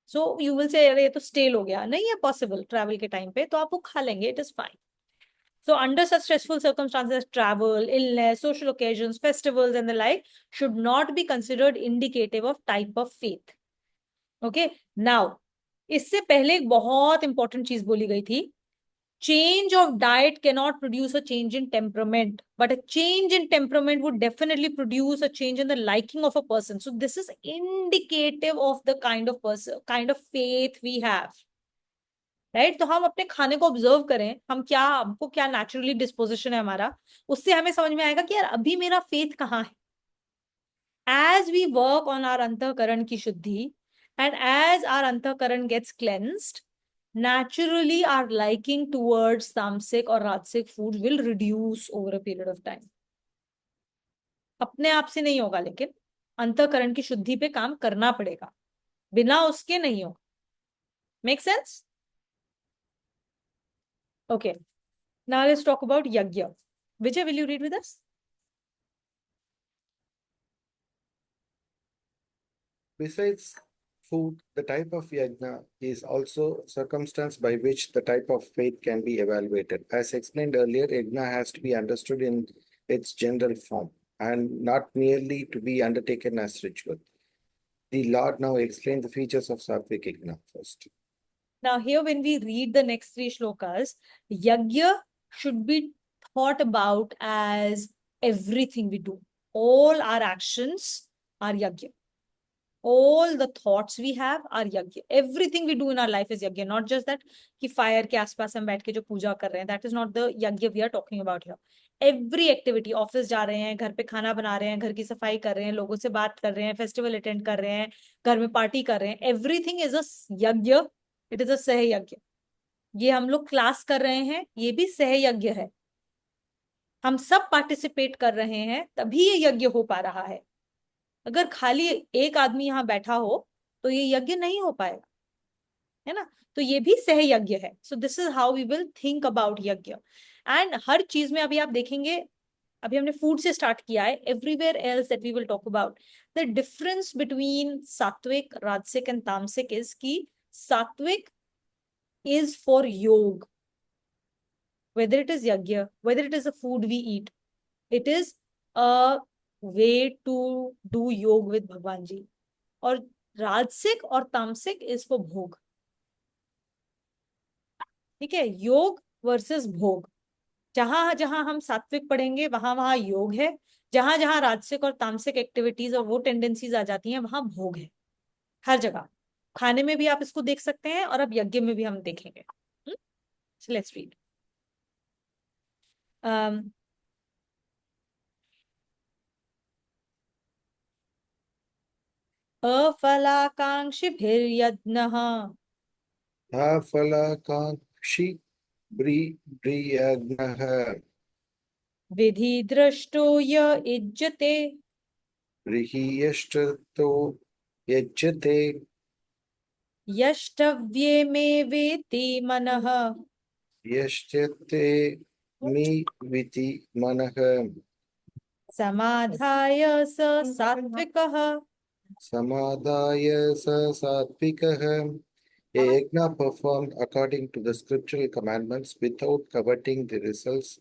So you will say अरे ये तो स्टेल हो गया, नहीं है पॉसिबल ट्रैवल के टाइम पे, तो आप वो खा लेंगे, it is fine. So under such stressful circumstances, travel, illness, social occasions, festivals and the like should not be considered indicative of type of faith. Okay, now इससे पहले एक बहुत इंपॉर्टेंट चीज बोली गई थी. Change of diet cannot produce a change in temperament, but a change in temperament would definitely produce a change in the liking of a person. So this is indicative of the kind of person, kind of faith we have, right? तो हम अपने खाने को observe करें, हमको क्या naturally disposition है हमारा, उससे हमें समझ में आएगा कि यार अभी मेरा फेथ कहाँ है. As we work on our अंतःकरण की शुद्धि, and as our अंतःकरण gets cleansed, naturally our liking towards tamasic or rajasic food will reduce over a period of time. अपने आप से नहीं होगा, लेकिन अंतःकरण की शुद्धि पे काम करना पड़ेगा, बिना उसके नहीं होगा. Make sense? Okay, now let's talk about yajna. Vijay, will you read with us? Besides food, the type of yajna is also circumstance by which the type of faith can be evaluated. As explained earlier, yajna has to be understood in its general form and not merely to be undertaken as ritual. The Lord now explains the features of Sattvic yajna first. Now here when we read the next three shlokas, yajna should be thought about as everything we do. All our actions are yajna. All the thoughts we have are yajna. Everything we do in our life is yajna. Not just that कि fire के आसपास हम बैठ के जो पूजा कर रहे हैं. That is not the yajna we are talking about here. Every activity, office जा रहे हैं, घर पे खाना बना रहे हैं, घर की सफाई कर रहे हैं, लोगों से बात कर रहे हैं, फेस्टिवल अटेंड कर रहे हैं, घर में पार्टी कर रहे हैं, एवरीथिंग इज अ यज्ञ, इट इज अ सहयज्ञ। ये हम लोग क्लास कर रहे हैं, ये भी सहयज्ञ है। हम सब पार्टिसिपेट कर रहे हैं तभी ये यज्ञ हो पा रहा है। अगर खाली एक आदमी यहाँ बैठा हो तो ये यज्ञ नहीं हो पाएगा, है ना। तो ये भी सहयज्ञ है। So this is how we will think about yagya. And हर चीज में अभी आप देखेंगे, अभी हमने फूड से स्टार्ट किया है, everywhere else that we will talk about the difference between sattvic, rajasic and तामसिक इज कि सात्विक is for yog, whether it is yagya, whether it is a food we eat, it is a way to do yog with भगवान जी। और राजसिक और तामसिक is for भोग। ठीक है, योग वर्सेस भोग। जहां जहां हम सात्विक पढ़ेंगे वहां वहां योग है, जहां जहां राजसिक और तामसिक एक्टिविटीज और वो टेंडेंसीज आ जाती हैं वहां भोग है। हर जगह, खाने में भी आप इसको देख सकते हैं और अब यज्ञ में भी हम देखेंगे। Let's read. अफलाकांक्षिभिर्यज्ञः अफलाकांक्षी ब्रियज्ञः विधिद्रष्टो य युज्यते गृहीयष्टतो यज्यते यष्टव्ये मे वेति मनः यश्चते मी विति मनः समाधाय स सात्विकः। समादाय स सात्विकः. A yajna performed according to the scriptural commandments without coveting the results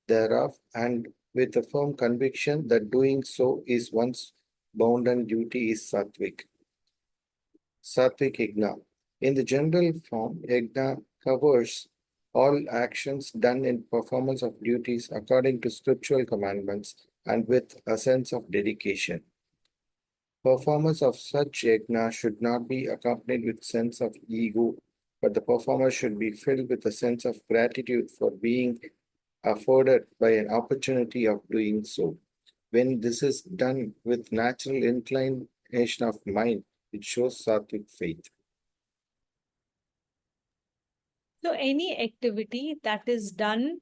thereof and with a firm conviction that doing so is one's bounden duty is sattvic. Sattvic yajna. In the general form, yajna covers all actions done in performance of duties according to scriptural commandments and with a sense of dedication. Performance of such yajna should not be accompanied with sense of ego, but the performer should be filled with a sense of gratitude for being afforded by an opportunity of doing so. When this is done with natural inclination of mind, it shows sattvic faith. So any activity that is done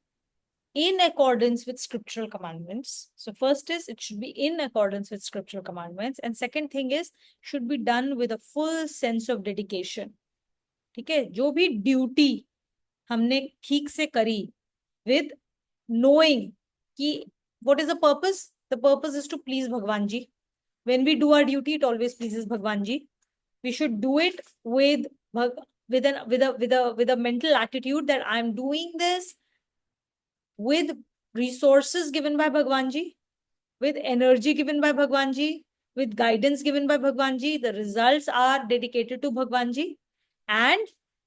in accordance with scriptural commandments. So first is it should be in accordance with scriptural commandments, and second thing is should be done with a full sense of dedication. ठीक है, जो भी duty हमने ठीक से करी with knowing कि what is the purpose? The purpose is to please Bhagwan ji. When we do our duty, it always pleases Bhagwan ji. We should do it with a mental attitude that I'm doing this with resources given by Bhagwan ji, with energy given by Bhagwan ji, with guidance given by Bhagwan ji. The results are dedicated to Bhagwan ji, and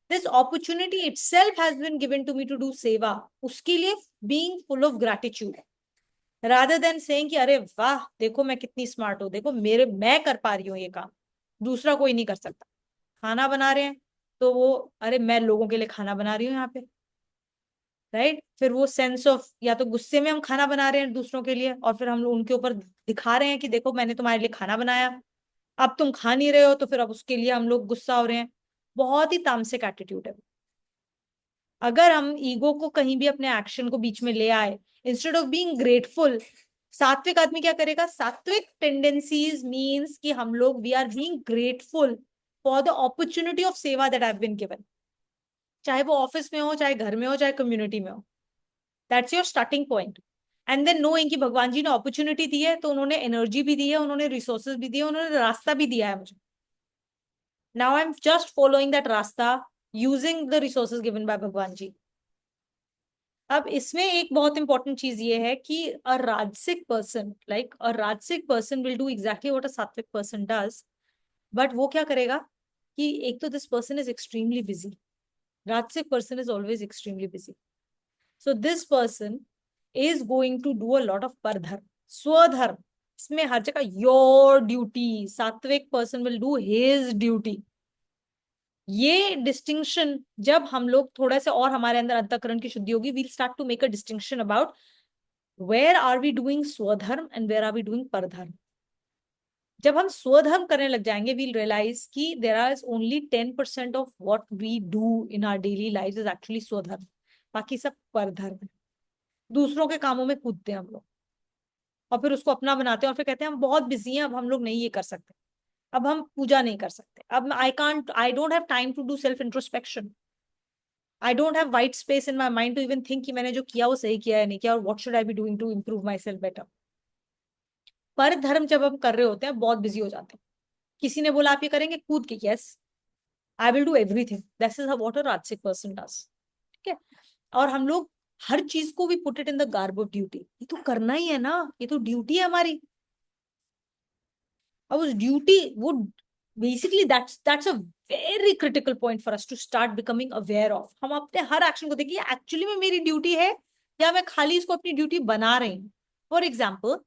this opportunity itself has been given to me to do seva. उसके लिए being full of gratitude, rather than saying कि अरे वाह देखो मैं कितनी smart हूँ, देखो मैं कर पा रही हूँ ये काम, दूसरा कोई नहीं कर सकता। खाना बना रहे हैं तो वो अरे मैं लोगों के लिए खाना बना रही हूँ यहाँ पे, राइट। फिर वो सेंस ऑफ, या तो गुस्से में हम खाना बना रहे हैं दूसरों के लिए और फिर हम लोग उनके ऊपर दिखा रहे हैं कि देखो मैंने तुम्हारे लिए खाना बनाया, अब तुम खा नहीं रहे हो, तो फिर अब उसके लिए हम लोग गुस्सा हो रहे हैं। बहुत ही तामसिक एटीट्यूड है। अगर हम ईगो को कहीं भी अपने एक्शन को बीच में ले आए, इंस्टेड ऑफ बीइंग ग्रेटफुल, सात्विक आदमी क्या करेगा? सात्विक टेंडेंसीज मीन्स कि हम लोग we are being grateful for the opportunity of seva that have been given, चाहे वो ऑफिस में हो, चाहे घर में हो, चाहे कम्युनिटी में हो। That's your starting point. And then knowing कि भगवान जी ने अपॉर्चुनिटी दी है, तो उन्होंने एनर्जी भी दी है, उन्होंने रिसोर्सेज भी दिए, उन्होंने रास्ता भी दिया है मुझे। Now I am just following that rasta using the resources given by Bhagwan ji. अब इसमें एक बहुत इंपॉर्टेंट चीज ये है कि अ rajasic person will do exactly what a सात्विक पर्सन डज, बट वो क्या करेगा कि एक तो this person is extremely busy, rajasik person is always extremely busy, so this person is going to do a lot of parधर्म, स्वधर्म। इसमें हर जगह your duty, sattvik person will do his duty. ये डिस्टिंक्शन जब हम लोग थोड़ा सा और हमारे अंदर अंतःकरण की शुद्धि होगी, we'll start to make a distinction about Where are we doing स्वधर्म and where are we doing परधर्म? जब हम स्वधर्म करने लग जाएंगे, we'll realize कि there is only 10% of what we do in our daily lives is actually स्वधर्म, बाकी सब परधर्म है। दूसरों के कामों में कूदते हैं हम लोग और फिर उसको अपना बनाते हैं और फिर कहते हैं हम बहुत बिजी हैं, अब हम लोग नहीं ये कर सकते, अब हम पूजा नहीं कर सकते, अब I don't have time to do self introspection. I don't have white space in my mind to even think कि मैंने जो किया वो सही किया है नहीं किया, और what should I be doing to improve myself better. पर धर्म जब हम कर रहे होते हैं बहुत बिजी हो जाते हैं। किसी ने बोला आप ये करेंगे, कूद के yes I will do everything, that is what a rajasic person does. ठीक है, और हम लोग हर चीज को भी put it in the garb of duty, ये तो करना ही है ना, ये तो ड्यूटी है हमारी। अब उस ड्यूटी वो basically that's a very critical point for us to start becoming aware of. हम अपने हर एक्शन को देखिए एक्चुअली में मेरी ड्यूटी है या मैं खाली इसको अपनी ड्यूटी बना रही हूँ। For example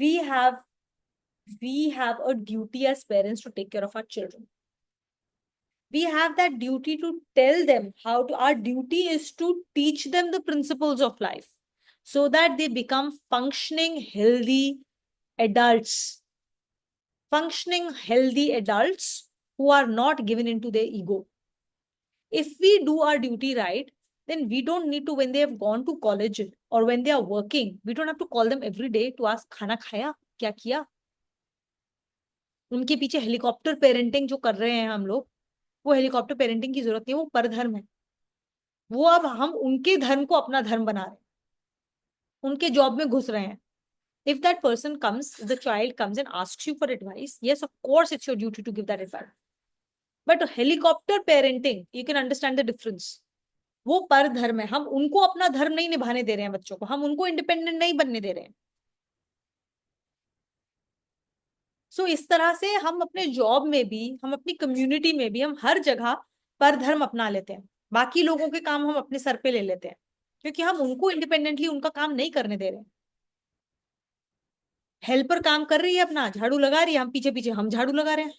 we have a duty as parents to take care of our children. We have that duty to tell them how to, our duty is to teach them the principles of life so that they become functioning, healthy adults. Functioning, healthy adults who are not given into their ego. If we do our duty right, then we don't need to, when they have gone to college or when they are working, we don't have to call them every day to ask, खाना खाया, क्या किया? उनके पीछे helicopter parenting जो कर रहे हैं हम लोग, वो हेलीकॉप्टर पेरेंटिंग की जरूरत नहीं है, वो परधर्म है। वो अब हम उनके धर्म को अपना धर्म बना रहे हैं, उनके जॉब में घुस रहे हैं। If that person comes, the child comes and asks you for advice, yes, of course it's your duty to give that advice. But helicopter parenting, you can understand the difference. वो पर धर्म है, हम उनको अपना धर्म नहीं निभाने दे रहे हैं बच्चों को, हम उनको इंडिपेंडेंट नहीं बनने दे रहे हैं। सो इस तरह से हम अपने जॉब में भी, हम अपनी कम्युनिटी में भी, हम हर जगह पर धर्म अपना लेते हैं। बाकी लोगों के काम हम अपने सर पे ले लेते हैं क्योंकि हम उनको इंडिपेंडेंटली उनका काम नहीं करने दे रहे हैं। हेल्पर काम कर रही है अपना, झाड़ू लगा रही है, हम पीछे पीछे हम झाड़ू लगा रहे हैं।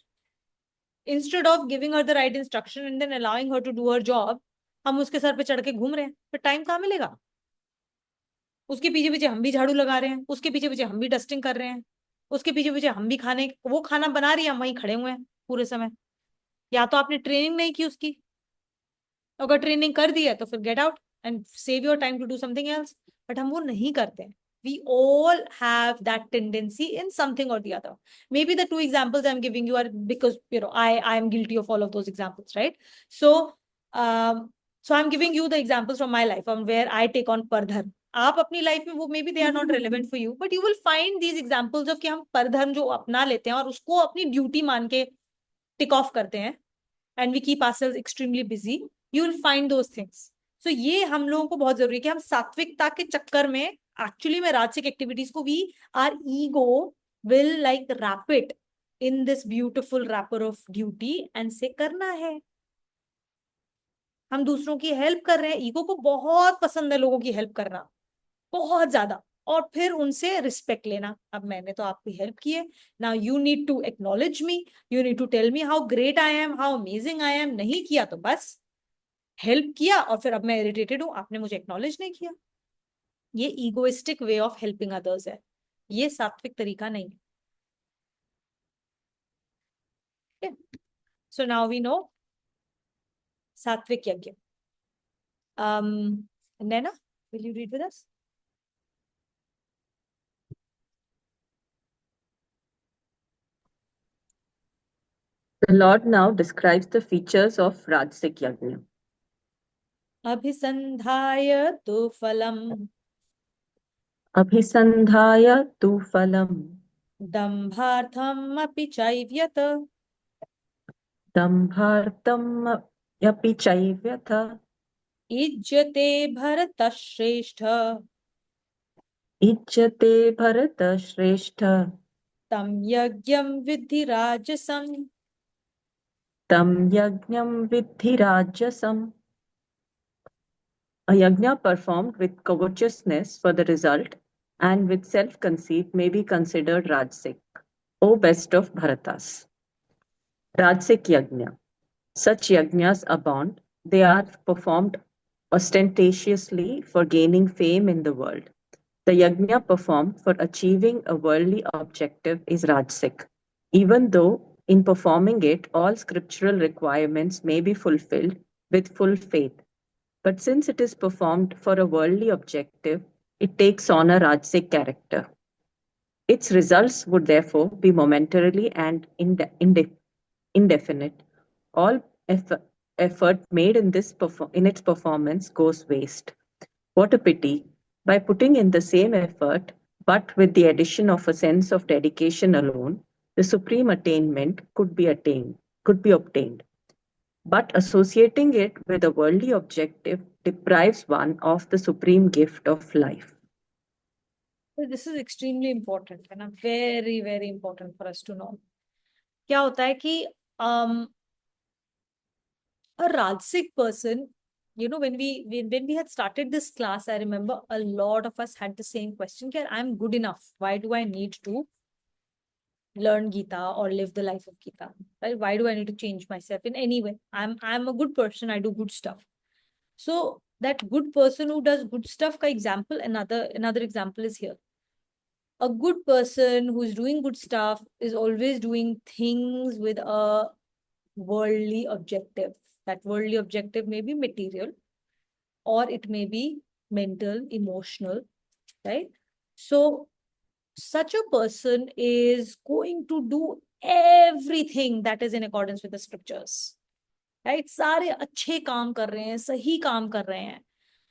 Instead of giving her the right instruction and then allowing her to do her job, हम उसके सर पे चढ़ के घूम रहे हैं, फिर टाइम कहाँ मिलेगा? उसके पीछे पीछे हम भी झाड़ू लगा रहे हैं, उसके पीछे पीछे हम भी डस्टिंग कर रहे हैं, उसके पीछे पीछे हम भी वो खाना बना रही है, हम वहीं खड़े हुए हैं पूरे समय। या तो आपने ट्रेनिंग नहीं की उसकी, अगर ट्रेनिंग कर दी है तो फिर get out and save your time to do something else, but हम वो नहीं करते हैं। We all have that tendency in something or the other. Maybe the two examples I'm giving you are because I am guilty of all of those examples, right? So I'm giving you the examples from my life on where I take on pardharm. आप अपनी life में वो maybe they are not relevant for you, but you will find these examples of कि हम परधर्म जो अपना लेते हैं और उसको अपनी ड्यूटी मान के टिक ऑफ करते हैं and we keep ourselves extremely busy. You will find those things. So ये हम लोगों को बहुत जरूरी है कि हम सात्विकता के चक्कर में एक्चुअली में राजसिक एक्टिविटीज को भी our ego will like wrap it in this beautiful wrapper of duty and से करना है। हम दूसरों की हेल्प कर रहे हैं, ईगो को बहुत पसंद है लोगों की हेल्प करना, बहुत ज्यादा, और फिर उनसे रिस्पेक्ट लेना। अब मैंने तो आपकी हेल्प की है, now you need to acknowledge me, you need to tell me how great I am, how amazing I am. नहीं किया तो बस हेल्प किया और फिर अब मैं इरिटेटेड हूं, आपने मुझे एक्नॉलेज नहीं किया। ये egoistic way of helping others है, ये सात्विक तरीका नहीं है। So now we know sattvic यज्ञ। नैना, will you read with us? The Lord now describes the features of Rajasic Yajna. अभिसंधाय तु फलम्, Abhisandhaya tu phalam, दम्भार्थम् अपि चैव्यत, dambhartam yapi chaivyatha, इज्यते भरतश्रेष्ठ, ijjate bharata shrestha, तं यज्ञं विद्धि राजसम्। tam yajnam vidhi rajasam. A yajna performed with covetousness for the result and with self-conceit may be considered Rajasic. O best of Bharatas. Rajasic Yajna. Such yajnas abound. They are performed ostentatiously for gaining fame in the world. The yajna performed for achieving a worldly objective is rajasic, even though in performing it all scriptural requirements may be fulfilled with full faith. But since it is performed for a worldly objective, it takes on a rajasic character. Its results would therefore be momentarily and indefinite. All effort made in its performance goes waste. What a pity! By putting in the same effort, but with the addition of a sense of dedication alone, the supreme attainment could be obtained. But associating it with a worldly objective deprives one of the supreme gift of life. So this is extremely important and very, very important for us to know. क्या होता है कि a Rajasic person, you know, when we had started this class, I remember a lot of us had the same question: I'm good enough. Why do I need to learn Gita or live the life of Gita? Right? Why do I need to change myself in any way? I'm a good person. I do good stuff. So that good person who does good stuff, ka example, another example is here. A good person who's doing good stuff is always doing things with a worldly objective. That worldly objective may be material or it may be mental, emotional, right? So such a person is going to do everything that is in accordance with the scriptures, right? सारे अच्छे काम कर रहे हैं, सही काम कर रहे हैं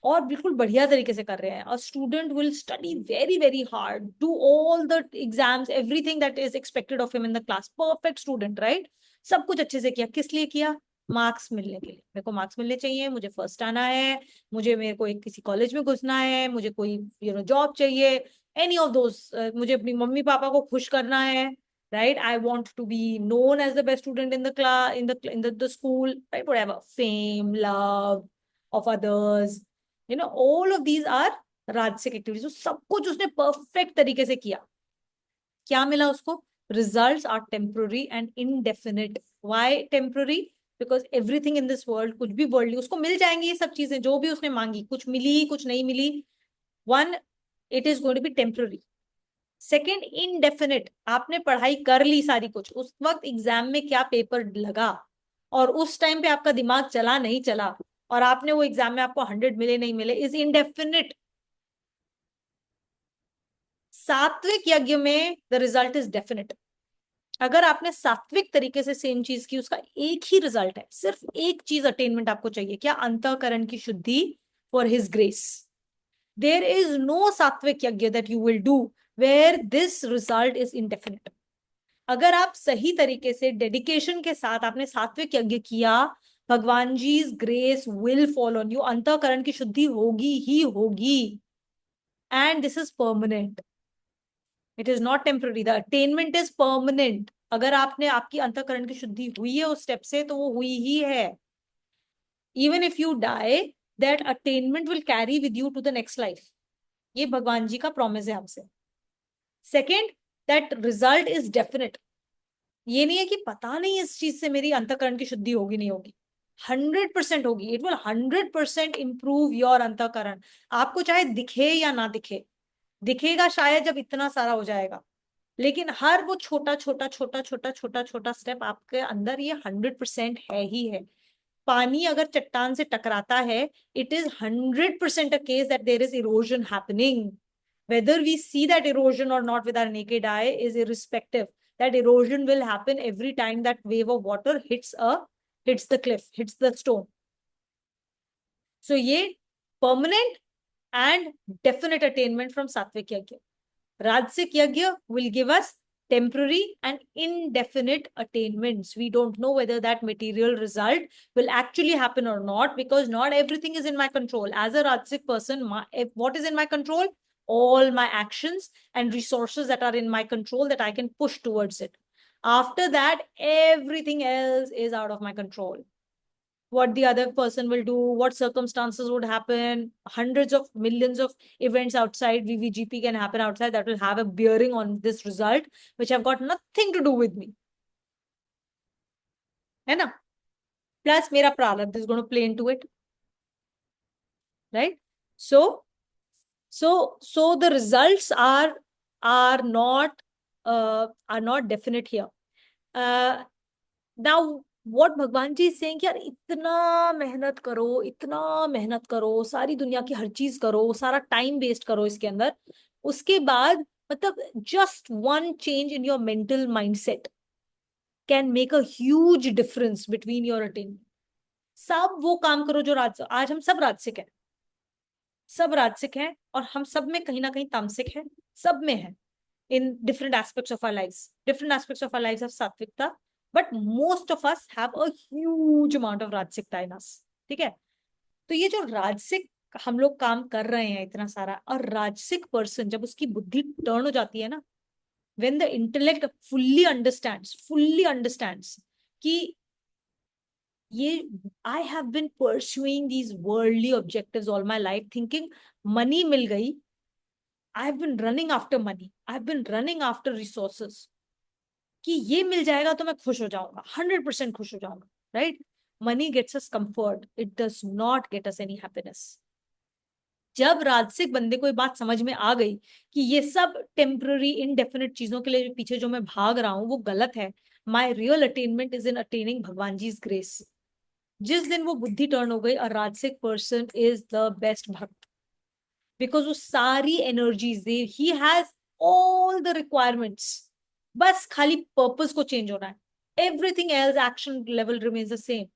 और बिल्कुल बढ़िया तरीके से कर रहे हैं. A student will study very, very hard, do all the exams, everything that is expected of him in the class. Perfect student, right? सब कुछ अच्छे से किया. किस लिए किया? मार्क्स मिलने के लिए. मेरे को मार्क्स मिलने चाहिए, मुझे फर्स्ट आना है, मेरे को एक किसी कॉलेज में घुसना है, मुझे कोई जॉब चाहिए, एनी ऑफ दोस, मुझे अपनी मम्मी पापा को खुश करना है, right? I want to be known as the best student in the class, in the school, right? Whatever, fame, love of others, all of these are rajasic activities. So सब कुछ उसने perfect तरीके से किया. क्या मिला उसको? Results are temporary and indefinite. Why temporary? Because everything in this world, कुछ भी worldly, उसको मिल जाएंगी ये सब चीजें जो भी उसने मांगी, कुछ मिली कुछ नहीं मिली. One, it is going to be temporary. Second, indefinite. आपने पढ़ाई कर ली सारी कुछ, उस वक्त एग्जाम में क्या पेपर लगा और उस टाइम पे आपका दिमाग चला नहीं चला और आपने वो एग्जाम में आपको 100 मिले नहीं मिले, इज इनडेफिनिट. सात्विक यज्ञ में द रिजल्ट इज डेफिनिट. अगर आपने सात्विक तरीके से सेम चीज की, उसका एक ही रिजल्ट है, सिर्फ एक चीज अटेनमेंट आपको चाहिए. क्या? अंतःकरण की शुद्धि for his grace. There is no sattvic yagya that you will do where this result is indefinite. अगर आप सही तरीके से डेडिकेशन के साथ आपने सात्विक यज्ञ किया, Bhagwan ji grace will fall on you. अंतःकरण की शुद्धि होगी ही होगी. And this is permanent. It is not temporary. The attainment is permanent. अगर आपकी अंतःकरण की शुद्धि हुई है उस स्टेप से, तो वो हुई ही है. Even if you die, that attainment will carry with you to the next life. ये भगवान जी का प्रॉमिस है हमसे. Second, that result is definite. ये नहीं है कि पता नहीं इस चीज से मेरी अंतःकरण की शुद्धि होगी नहीं होगी. 100% होगी. इट विल 100% इंप्रूव योर अंतःकरण. आपको चाहे दिखे या ना दिखे, दिखेगा शायद जब इतना सारा हो जाएगा, लेकिन हर वो छोटा छोटा छोटा छोटा छोटा छोटा स्टेप आपके अंदर ये 100% है ही है. पानी अगर चट्टान से टकराता है, it is 100% a case that there is erosion happening. Whether we see that erosion or not with our naked eye is irrespective. That erosion will happen every time that wave of water hits the cliff, hits the stone. So ye permanent and definite attainment from Satvik Yajna. Rajasic Yajna will give us temporary and indefinite attainments. We don't know whether that material result will actually happen or not, because not everything is in my control. As a Rajasic person, what is in my control? All my actions and resources that are in my control, that I can push towards it. After that, everything else is out of my control. What the other person will do, what circumstances would happen, hundreds of millions of events outside VVGP can happen outside that will have a bearing on this result, which have got nothing to do with me. है ना? Plus, mera prarabdha is going to play into it. right? So the results are not definite here. Now what भगवान जी saying कि यार इतना मेहनत करो, सारी दुनिया की हर चीज करो, सारा टाइम वेस्ट करो इसके अंदर, उसके बाद मतलब just one change in your mental mindset can make a huge difference between your attainment. सब वो काम करो जो आज हम सब राजसिक हैं, सब राजसिक हैं, और हम सब में कहीं ना कहीं तामसिक है, सब में है, in different aspects of our lives. Different aspects of our lives have satvikta, but most of us have a huge amount of rajsikta in us. ठीक है? तो ये जो राजसिक हम लोग काम कर रहे हैं इतना सारा, और राजसिक पर्सन जब उसकी बुद्धि टर्न हो जाती है ना, when the intellect fully understands कि ये I have been pursuing these worldly objectives all my life thinking money मिल गई, I have been running after money, I have been running after resources, कि ये मिल जाएगा तो मैं खुश हो जाऊंगा, 100% खुश हो जाऊंगा, right? Money gets us comfort, it does not get us any happiness. जब राजसिक बंदे को ये बात समझ में आ गई कि ये सब टेम्पररी इनडेफिनेट चीजों के लिए पीछे जो मैं भाग रहा हूं वो गलत है, my real attainment is in attaining भगवान जी ग्रेस, जिस दिन वो बुद्धि टर्न हो गई, a rajasic person is the best bhakt, because वो सारी एनर्जीज ही हैज ऑल द रिक्वायरमेंट्स, बस खाली पर्पस को चेंज होना है, everything else action level remains the same,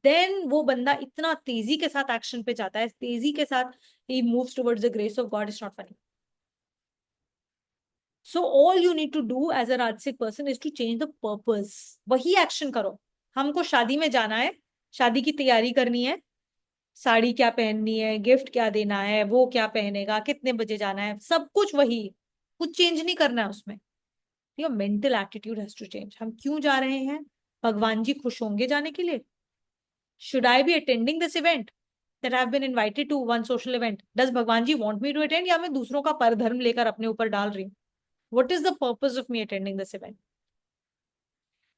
then वो बंदा इतना तेजी के साथ एक्शन पे जाता है, तेजी के साथ he moves towards the grace of God. It's not funny. So all you need to do as a Rajasic person is to change the purpose. वही एक्शन करो. हमको शादी में जाना है, शादी की तैयारी करनी है, साड़ी क्या पहननी है, गिफ्ट क्या देना है, वो क्या पहनेगा, कितने बजे जाना है, सब कुछ वही, कुछ चेंज नहीं करना है उसमें. Your mental attitude has to change. हम क्यों जा रहे हैं? भगवान जी खुश होंगे जाने के लिए. Should I be attending this event that I've been invited to, one social event? Does Bhagwan ji want me to attend, या मैं दूसरों का परधर्म लेकर अपने ऊपर डाल रही हूँ? What is the purpose of me attending this event?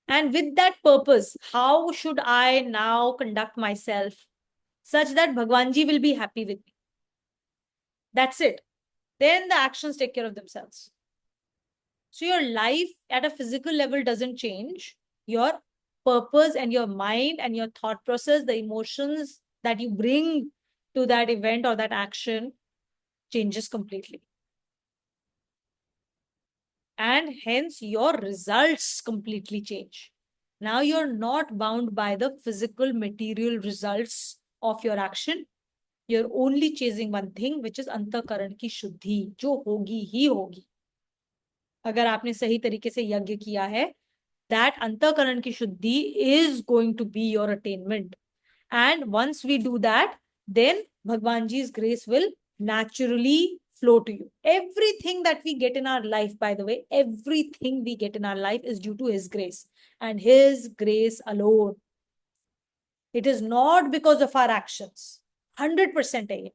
And with that purpose, how should I now conduct myself such that Bhagwan ji will be happy with me? That's it. Then the actions take care of themselves. So your life at a physical level doesn't change. Your purpose and your mind and your thought process, the emotions that you bring to that event or that action changes completely. And hence your results completely change. Now you're not bound by the physical material results of your action. You're only chasing one thing, which is अंतःकरण की शुद्धि, जो होगी ही होगी. अगर आपने सही तरीके से यज्ञ किया है, that अंतःकरण की शुद्धि is going to be your attainment. And once we do that, then Bhagwan Ji's grace will naturally flow to you. Everything that we get in our life, by the way, everything we get in our life is due to his grace and his grace alone. It is not because of our actions. 100% है ये.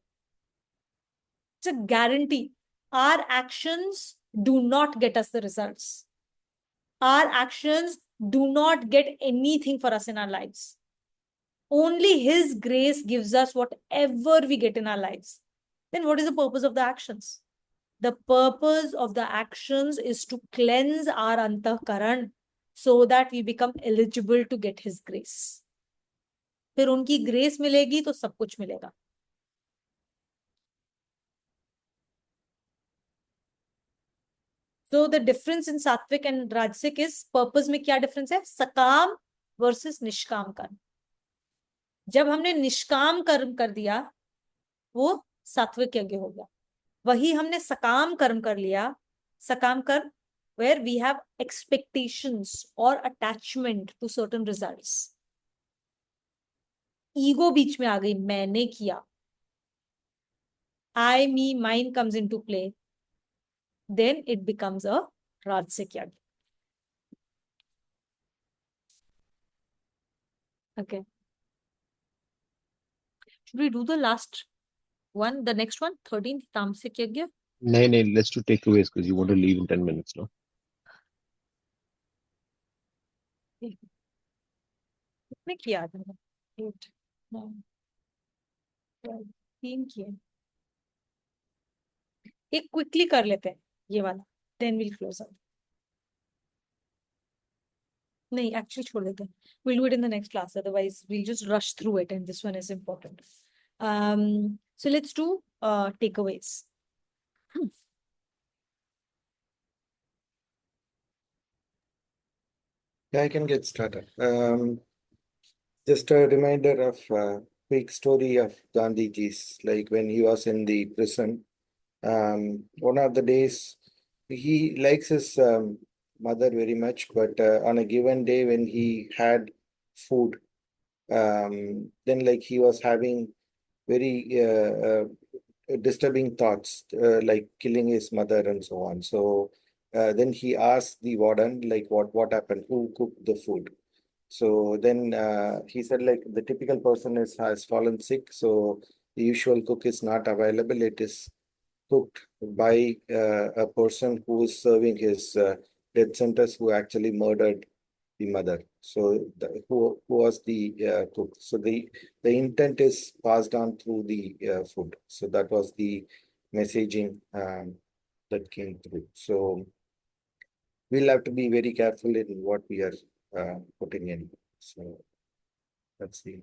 It's a guarantee. Our actions do not get us the results. Our actions do not get anything for us in our lives. Only his grace gives us whatever we get in our lives. Then what is the purpose of the actions? The purpose of the actions is to cleanse our antahkaran so that we become eligible to get his grace. फिर उनकी grace मिलेगी तो सब कुछ मिलेगा. So the difference in Sattvic and Rajasic is purpose में क्या difference है? सकाम versus निष्काम कर्म. जब हमने निष्काम कर्म कर दिया वो सात्विक यज्ञ हो गया. वही हमने सकाम कर्म कर लिया, सकाम कर्म where we have expectations or attachment to certain results. Ego बीच में आ गई, मैंने किया, I, me, mine comes into play. Then it becomes a Rajasic yajna. Okay. Should we do the last one, the next one, 13th Tamasic yajna? No, let's do takeaways because you want to leave in 10 minutes, no? कितने किया था? 8, 9, 12. 3 किए, एक quickly कर लेते हैं ये वाला, देन विल क्लोज अप. नहीं, एक्चुअली छोड़ देते हैं. We'll do it in the next class. Otherwise, we'll just rush through it, and this one is important. So let's do takeaways. Yeah, I can get started. Just a reminder of quick story of Gandhiji's, like when he was in the prison. One of the days, he likes his mother very much, but on a given day when he had food, then like he was having very disturbing thoughts, like killing his mother and so on. So then he asked the warden, like, what happened? Who cooked the food? So then he said, like, the typical person has fallen sick, so the usual cook is not available. It is cooked by a person who is serving his death sentence, who actually murdered the mother. So who was the cook? So the intent is passed on through the food. So that was the messaging that came through. So we'll have to be very careful in what we are putting in. So that's the.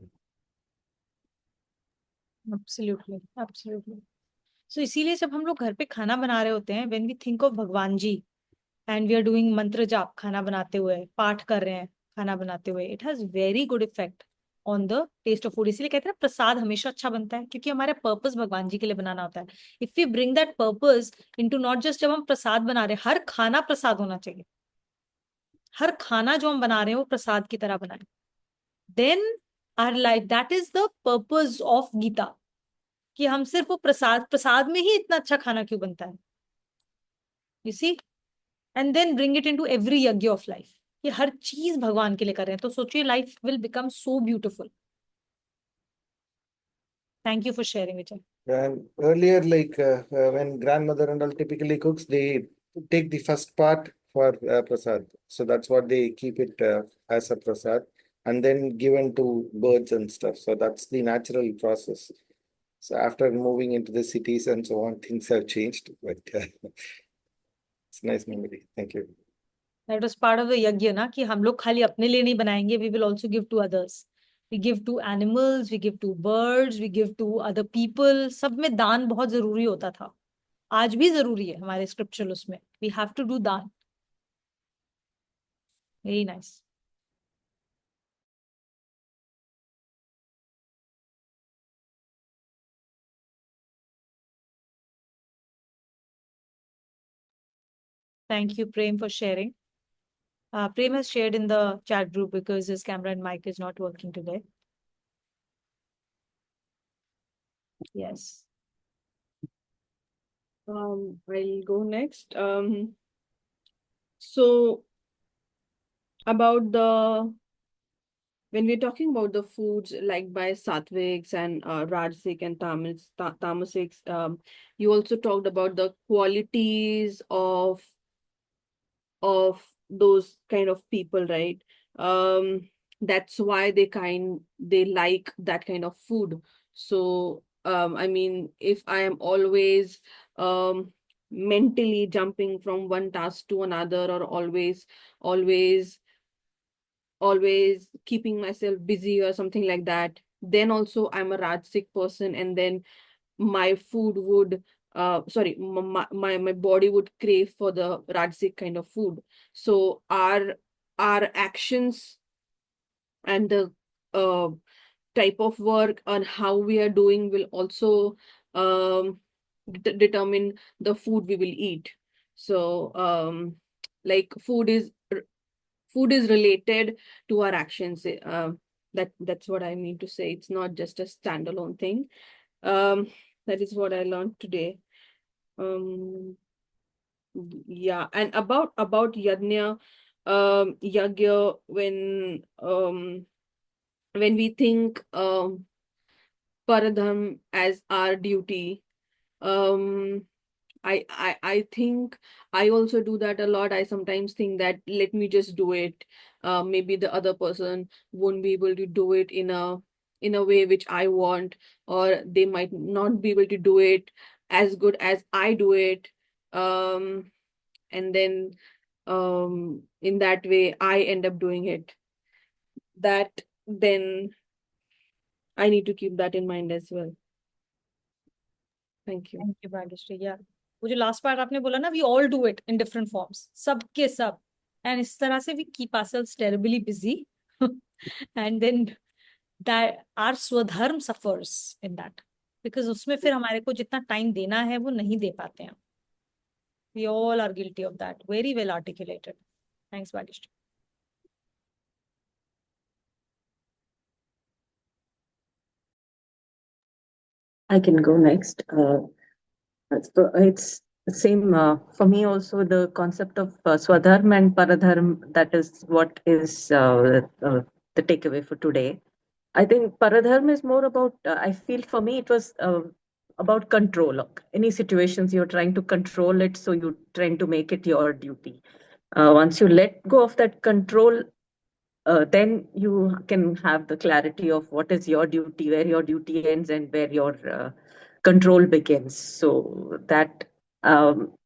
Absolutely, absolutely. So इसीलिए जब हम लोग घर पे खाना बना रहे होते हैं, when we think of भगवान जी and we are doing मंत्र जाप खाना बनाते हुए, पाठ कर रहे हैं खाना बनाते हुए, it has very good effect on the taste of food. इसीलिए कहते हैं ना प्रसाद हमेशा अच्छा बनता है, क्योंकि हमारा पर्पस भगवान जी के लिए बनाना होता है. If we bring that purpose into not just जब हम प्रसाद बना रहे हैं, हर खाना प्रसाद होना चाहिए. हर खाना जो हम बना रहे हैं वो प्रसाद की तरह बनाए. Then our life, that is the purpose of Gita. कि हम सिर्फ वो प्रसाद में ही इतना अच्छा खाना क्यों बनता है. You see? And then bring it into every यज्ञ of life. कि हर चीज भगवान के लिए कर रहे हैं, तो सोचिए life will become so beautiful. Thank you for sharing, Vijay. And earlier, like when grandmother and all typically cooks, they take the first part for prasad. So that's what they keep it as a prasad, and then given to birds and stuff. So that's the natural process. So after moving into the cities and so on, things have changed. But it's a nice memory. Thank you. That was part of the यज्ञ ना, कि हम लोग खाली अपने लिए नहीं बनाएंगे, we will also give to others. We give to animals, we give to birds, we give to other people. सब में दान बहुत जरूरी होता था, आज भी जरूरी है हमारे स्क्रिप्चर उसमें. We have to do दान. Very nice. Thank you, Prem, for sharing. Prem has shared in the chat group because his camera and mic is not working today. Yes. I'll go next. So about when we're talking about the foods like by Satviks and Rajasic and Tamasics, you also talked about the qualities of those kind of people, right? That's why they like that kind of food. So I mean, if I am always mentally jumping from one task to another, or always keeping myself busy or something like that, then also I'm a Rajasic person, and then my food would my body would crave for the Rajasic kind of food. So our actions and the type of work and how we are doing will also determine the food we will eat. So like food is related to our actions. That's what I mean to say. It's not just a standalone thing. That is what I learned today. Yeah, and about yajna, yagya, when we think paradham as our duty, um I think I also do that a lot. I sometimes think that let me just do it. Maybe the other person won't be able to do it in a in a way which I want, or they might not be able to do it as good as I do it. And then in that way, I end up doing it. That then I need to keep that in mind as well. Thank you. Thank you, Bhagyashree. Yeah. वो जो last part आपने बोला ना, we all do it in different forms, सबके सब, and इस तरह से we keep ourselves terribly busy and then that our swadharma suffers in that, because उसमें फिर हमारे को जितना टाइम देना है वो नहीं दे पाते हैं. We all are guilty of that. Very well articulated. Thanks Bhagyashree. I can go next. So it's the same for me also. The concept of Swadharma and Paradharma, that is what is the takeaway for today. I think Paradharma is more about, I feel for me, it was about control. Any situations you're trying to control it, so you're trying to make it your duty. Once you let go of that control, then you can have the clarity of what is your duty, where your duty ends, and where your control begins. So that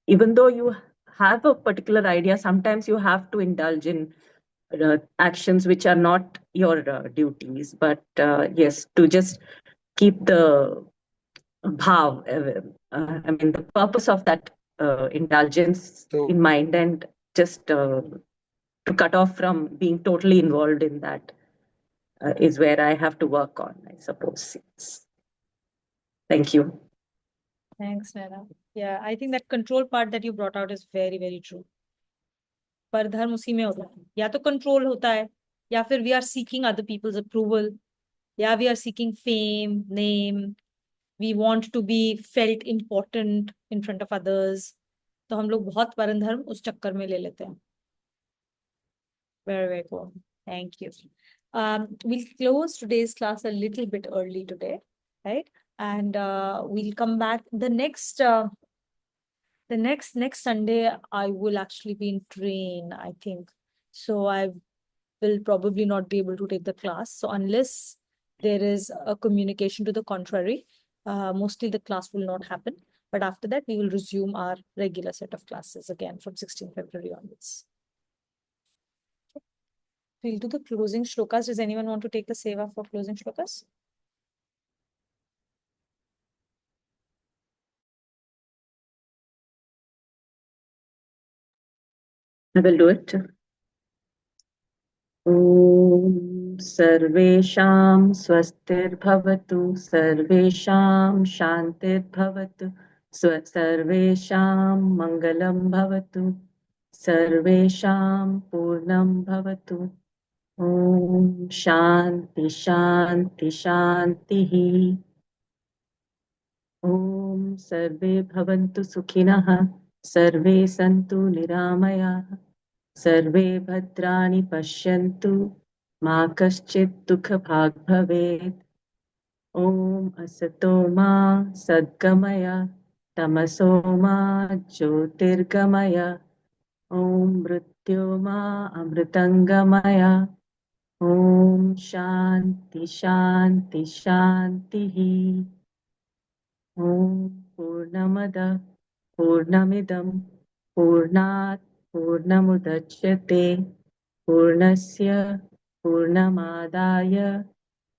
even though you have a particular idea, sometimes you have to indulge in actions which are not your duties. But yes, to just keep the bhav, I mean, the purpose of that indulgence So- in mind, and just to cut off from being totally involved in that is where I have to work on, I suppose. Yes. Thank you. Thanks, Naina. Yeah, I think that control part that you brought out is very, very true. पर धर्म उसी में होता है, या तो control होता है, या फिर we are seeking other people's approval, या we are seeking fame, name, we want to be felt important in front of others. तो हम लोग बहुत परम धर्म उस चक्कर में ले लेते हैं. Very, very cool. Thank you. We'll close today's class a little bit early today, right? And we'll come back the next Sunday. I will actually be in train, I think. So I will probably not be able to take the class. So unless there is a communication to the contrary, mostly the class will not happen. But after that, we will resume our regular set of classes again from 16th February onwards. We'll do the closing shlokas. Does anyone want to take the seva for closing shlokas? I will do it. Om Sarvesham Swastir Bhavatu Sarvesham Shantir Bhavatu Sarvesham Mangalam Bhavatu Sarvesham Purnam Bhavatu. Om Shanti Shanti Shanti. Om Sarve Bhavantu Sukhinah Sarve Santu Niramayah Sarve Bhadrani Pashyantu Ma Kaschit Dukha Bhag Bhavet. Om Asato Ma Sadgamaya Tamaso Ma Jyotirgamaya. Om Mrityo Ma Amritangamaya. Om Shanti Shanti Shanti. Om Purnamada Purnamidam Purnat Purnamudachyate Purnasya Purnamadaya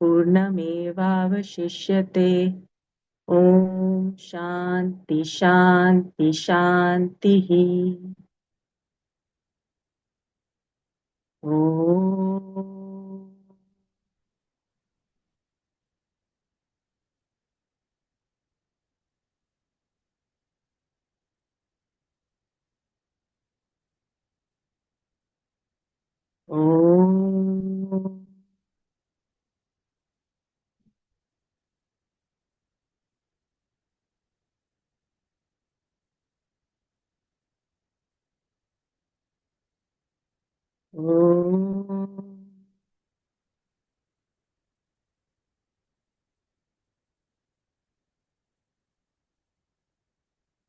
Purnamevavashishyate. Om Shanti Shanti Shanti. Om. Om. Om.